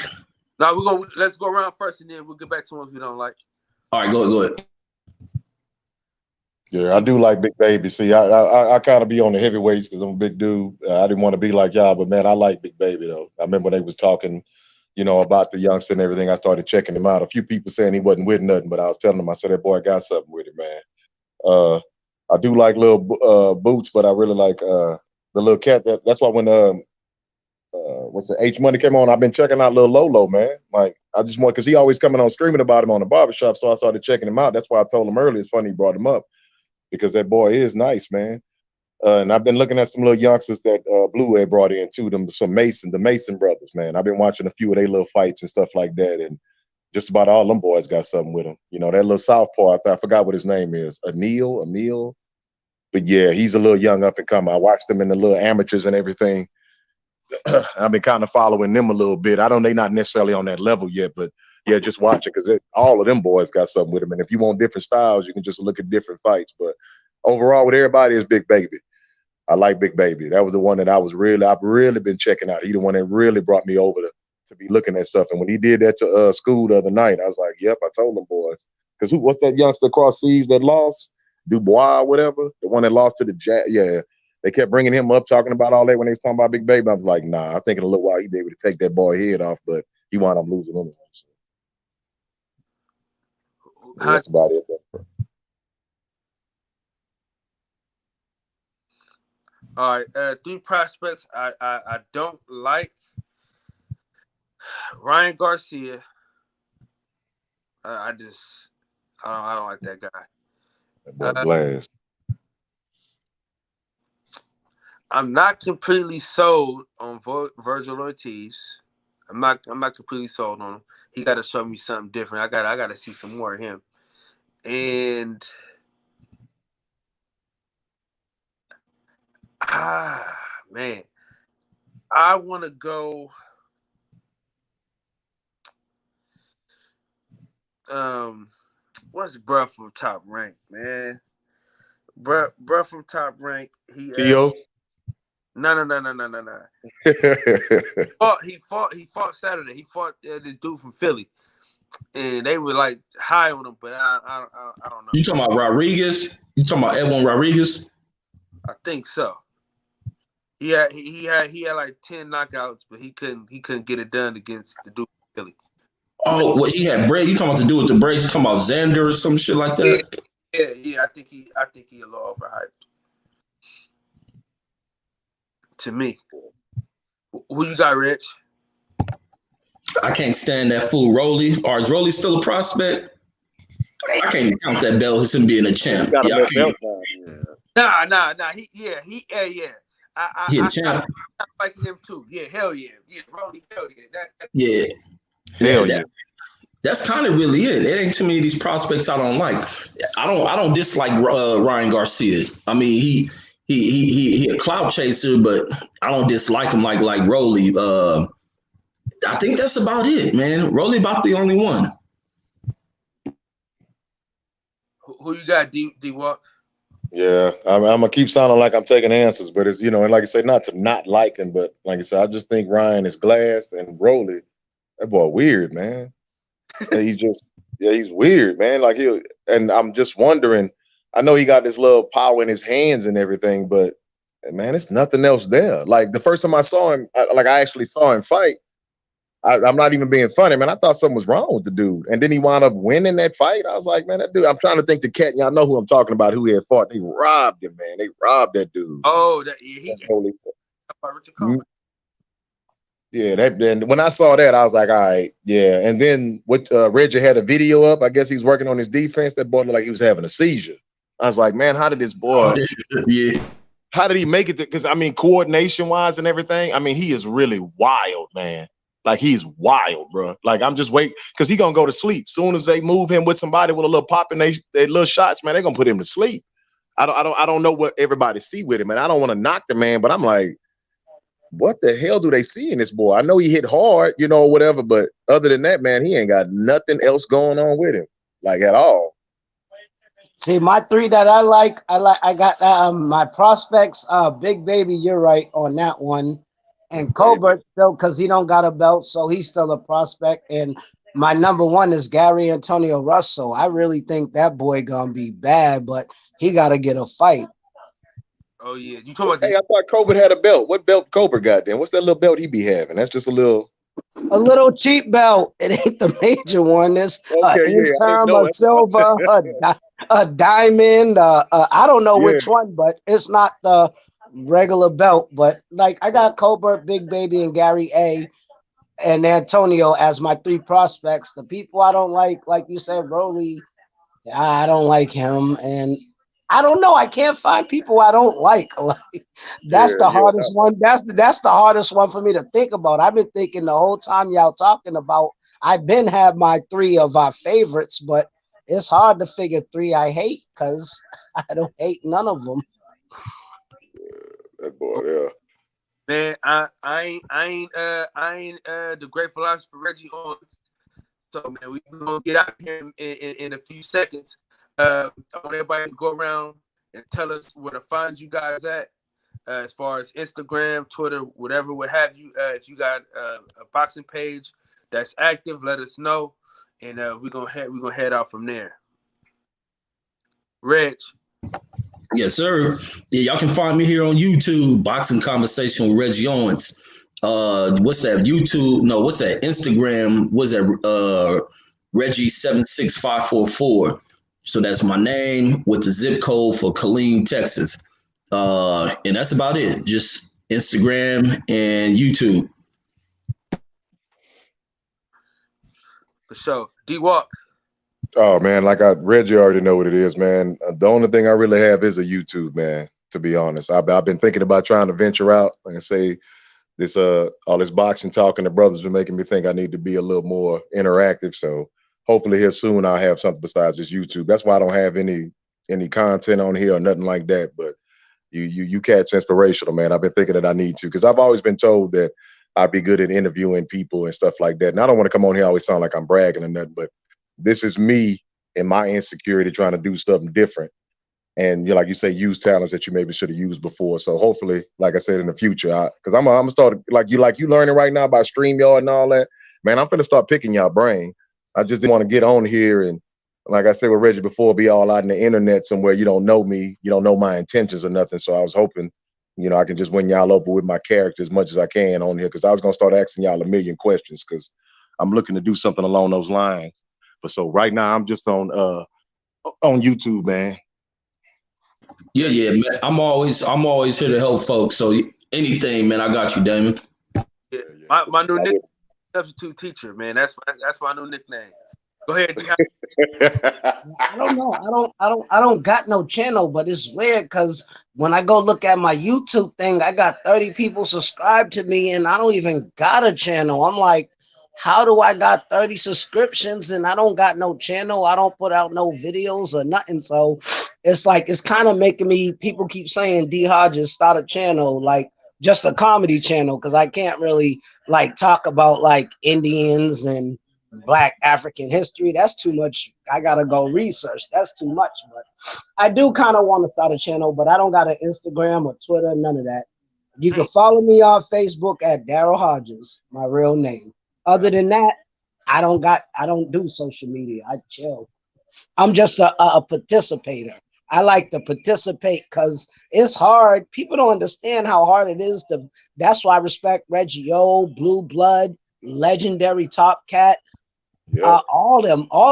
No, let's go around first, and then we'll get back to ones we don't like. All right, go ahead. Yeah, I do like Big Baby. See, I kind of be on the heavyweights because I'm a big dude. I didn't want to be like y'all, but man, I like Big Baby though. I remember when they was talking, about the youngster and everything. I started checking him out. A few people saying he wasn't with nothing, but I was telling them, I said that boy got something with it, man. I do like little Boots, but I really like the little cat. That's why when what's the H Money came on, I've been checking out little Lolo, man. Like I just want, because he always coming on streaming about him on the barbershop, so I started checking him out. That's why I told him earlier. It's funny he brought him up, because that boy is nice, man. And I've been looking at some little youngsters that Blue Ed brought in too, the Mason brothers, man. I've been watching a few of their little fights and stuff like that, and just about all them boys got something with them. That little southpaw, I forgot what his name is, Emil. But yeah, he's a little young up and coming. I watched them in the little amateurs and everything. I've been kind of following them a little bit. They not necessarily on that level yet, but yeah, just watching, because all of them boys got something with them. And if you want different styles, you can just look at different fights. But overall, with everybody, is Big Baby. I like Big Baby. That was the one that I've really been checking out. He the one that really brought me over to be looking at stuff. And when he did that to school the other night, I was like, yep, I told them boys. Because what's that youngster across seas that lost? Dubois, whatever, the one that lost to the Jazz. Yeah, they kept bringing him up, talking about all that when they was talking about Big Baby. I was like, nah, I think in a little while he'd be able to take that boy head off, but he wound up losing anyway. So. That's about it. All right, 3 prospects I don't like. Ryan Garcia. I don't like that guy. That boy Glass. I'm not completely sold on Virgil Ortiz. I'm not completely sold on him. He got to show me something different. I got to see some more of him. And man, I want to go. What's bruh from Top Rank, man? Bruh from Top Rank. Theo. No. He fought Saturday. He fought this dude from Philly, and they were like high on him, but I don't know. You talking about Rodriguez? You talking about Edwin Rodriguez? I think so. He had like 10 knockouts, but he couldn't get it done against the dude from Philly. Oh, what he had Bray? You talking about the dude with the braids? You talking about Xander or some shit like that? Yeah. I think he a little overhyped. To me. Who you got, Rich? I can't stand that fool Rolly. Or is Rolly still a prospect? I can't count that belt as him being a champ. Got Yeah, belt time. Nah. He He a champ. I like him too. Yeah, hell yeah. Yeah, Rolly, hell yeah. Yeah. Hell yeah. That's kind of really it. It ain't too many of these prospects I don't like. I don't dislike Ryan Garcia. I mean, he a clout chaser, but I don't dislike him like Rolly. I think that's about it, man. Rolly about the only one. Who you got, D Walk? Yeah, I'm gonna keep sounding like I'm taking answers, but it's and like I say, not to not like him, but like I said, I just think Ryan is glass and Rolly. That boy weird, man. He's weird, man. Like and I'm just wondering. I know he got this little power in his hands and everything, but man, it's nothing else there. Like the first time I saw him, I actually saw him fight. I'm not even being funny, man. I thought something was wrong with the dude, and then he wound up winning that fight. I was like, man, that dude. I'm trying to think the cat. Y'all know who I'm talking about? Who he had fought? They robbed him, man. They robbed that dude. Oh, he holy. Richard Coleman. Yeah, then when I saw that, I was like, all right, yeah. And then what Reggie had a video up. I guess he's working on his defense. That boy looked like he was having a seizure. I was like, man, how did this boy? Yeah. How did he make it? Because I mean, coordination wise and everything. I mean, he is really wild, man. Like he's wild, bro. Like I'm just waiting because he gonna go to sleep. Soon as they move him with somebody with a little pop in they little shots, man, they gonna put him to sleep. I don't know what everybody see with him, and I don't want to knock the man, but I'm like, what the hell do they see in this boy? I know he hit hard, whatever, but other than that, man, he ain't got nothing else going on with him, like at all. See, my three that I got my prospects, Big Baby, you're right on that one. And Colbert still, because he don't got a belt, so he's still a prospect. And my number one is Gary Antonio Russell. I really think that boy gonna be bad, but he gotta get a fight. Oh yeah, you talking about? Hey, I thought Colbert had a belt. What belt Colbert got then? What's that little belt he be having? That's just a little cheap belt. It ain't the major one. It's a silver, a diamond. I don't know which one, but it's not the regular belt. But like I got Colbert, Big Baby, and Gary A. and Antonio as my three prospects. The people I don't like you said, Rolly, I don't like him, and I don't know. I can't find people I don't like. That's the hardest one. That's the hardest one for me to think about. I've been thinking the whole time y'all talking about. I've been have my three of our favorites, but it's hard to figure three I hate because I don't hate none of them. That boy, yeah. Man, I ain't the great philosopher Reggie Owens. So man, we gonna get out here in a few seconds. I want everybody to go around and tell us where to find you guys at, as far as Instagram, Twitter, whatever, what have you. If you got a boxing page that's active, let us know, and we're gonna head out from there. Reg. Yes, sir. Yeah, y'all can find me here on YouTube, Boxing Conversation with Reggie Owens. What's that? YouTube? No, what's that? Instagram? What's that? Reggie 76544. So that's my name with the zip code for Killeen, Texas. And that's about it. Just Instagram and YouTube. For sure. D-Walk. Oh man, like Reggie already know what it is, man. The only thing I really have is a YouTube, man. To be honest, I've been thinking about trying to venture out and say this all this boxing talk and the brothers been making me think I need to be a little more interactive. So hopefully here soon I'll have something besides just YouTube. That's why I don't have any content on here or nothing like that. But you cats inspirational, man. I've been thinking that I need to, because I've always been told that I'd be good at interviewing people and stuff like that. And I don't want to come on here always sound like I'm bragging or nothing, but this is me and my insecurity trying to do something different. And like you say, use talents that you maybe should have used before. So hopefully, like I said, in the future, because I'm gonna start like you learning right now about StreamYard and all that. Man, I'm gonna start picking y'all brain. I just didn't want to get on here and, like I said with Reggie before, be all out in the internet somewhere. You don't know me, you don't know my intentions or nothing. So I was hoping, I can just win y'all over with my character as much as I can on here, because I was gonna start asking y'all a million questions, because I'm looking to do something along those lines. But so right now I'm just on YouTube, man. Yeah, man. I'm always here to help folks. So anything, man, I got you, Damon. Yeah. My new nickname, substitute teacher, man. That's my new nickname. Go ahead. I don't know. I don't got no channel, but it's weird because when I go look at my YouTube thing, I got 30 people subscribed to me and I don't even got a channel. I'm like, how do I got 30 subscriptions and I don't got no channel? I don't put out no videos or nothing. So it's like, it's kind of making me, people keep saying D Hodges start a channel, like just a comedy channel, because I can't really like talk about like Indians and Black African history. That's too much. I gotta go research. That's too much. But I do kind of want to start a channel, but I don't got an Instagram or Twitter, none of that. You can follow me on Facebook at Daryl Hodges, my real name. Other than that, I don't do social media. I chill. I'm just a participator. I like to participate because it's hard. People don't understand how hard it is to. That's why I respect Reggie O, Blue Blood, Legendary Top Cat. Yeah. All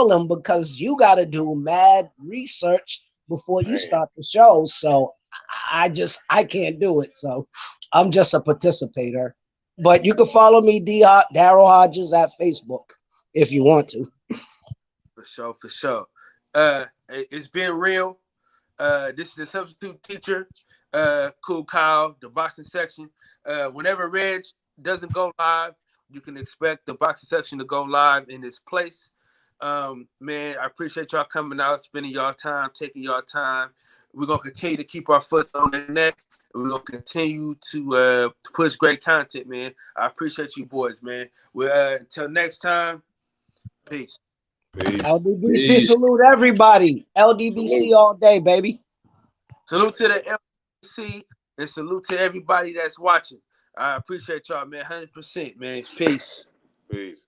them, because you got to do mad research before you start the show. So I can't do it. So I'm just a participator. But you can follow me, Daryl Hodges, at Facebook if you want to. For sure. It's been real. This is the substitute teacher, Cool Kyle, the boxing section. Whenever Reg doesn't go live, you can expect the boxing section to go live in this place. Man, I appreciate y'all coming out, spending y'all time, taking y'all time. We're going to continue to keep our foot on their neck. And we're going to continue to push great content, man. I appreciate you boys, man. Until next time, peace. LDBC, salute everybody. LDBC all day, baby. Salute to the LDBC and salute to everybody that's watching. I appreciate y'all, man. 100%, man. Peace. Peace.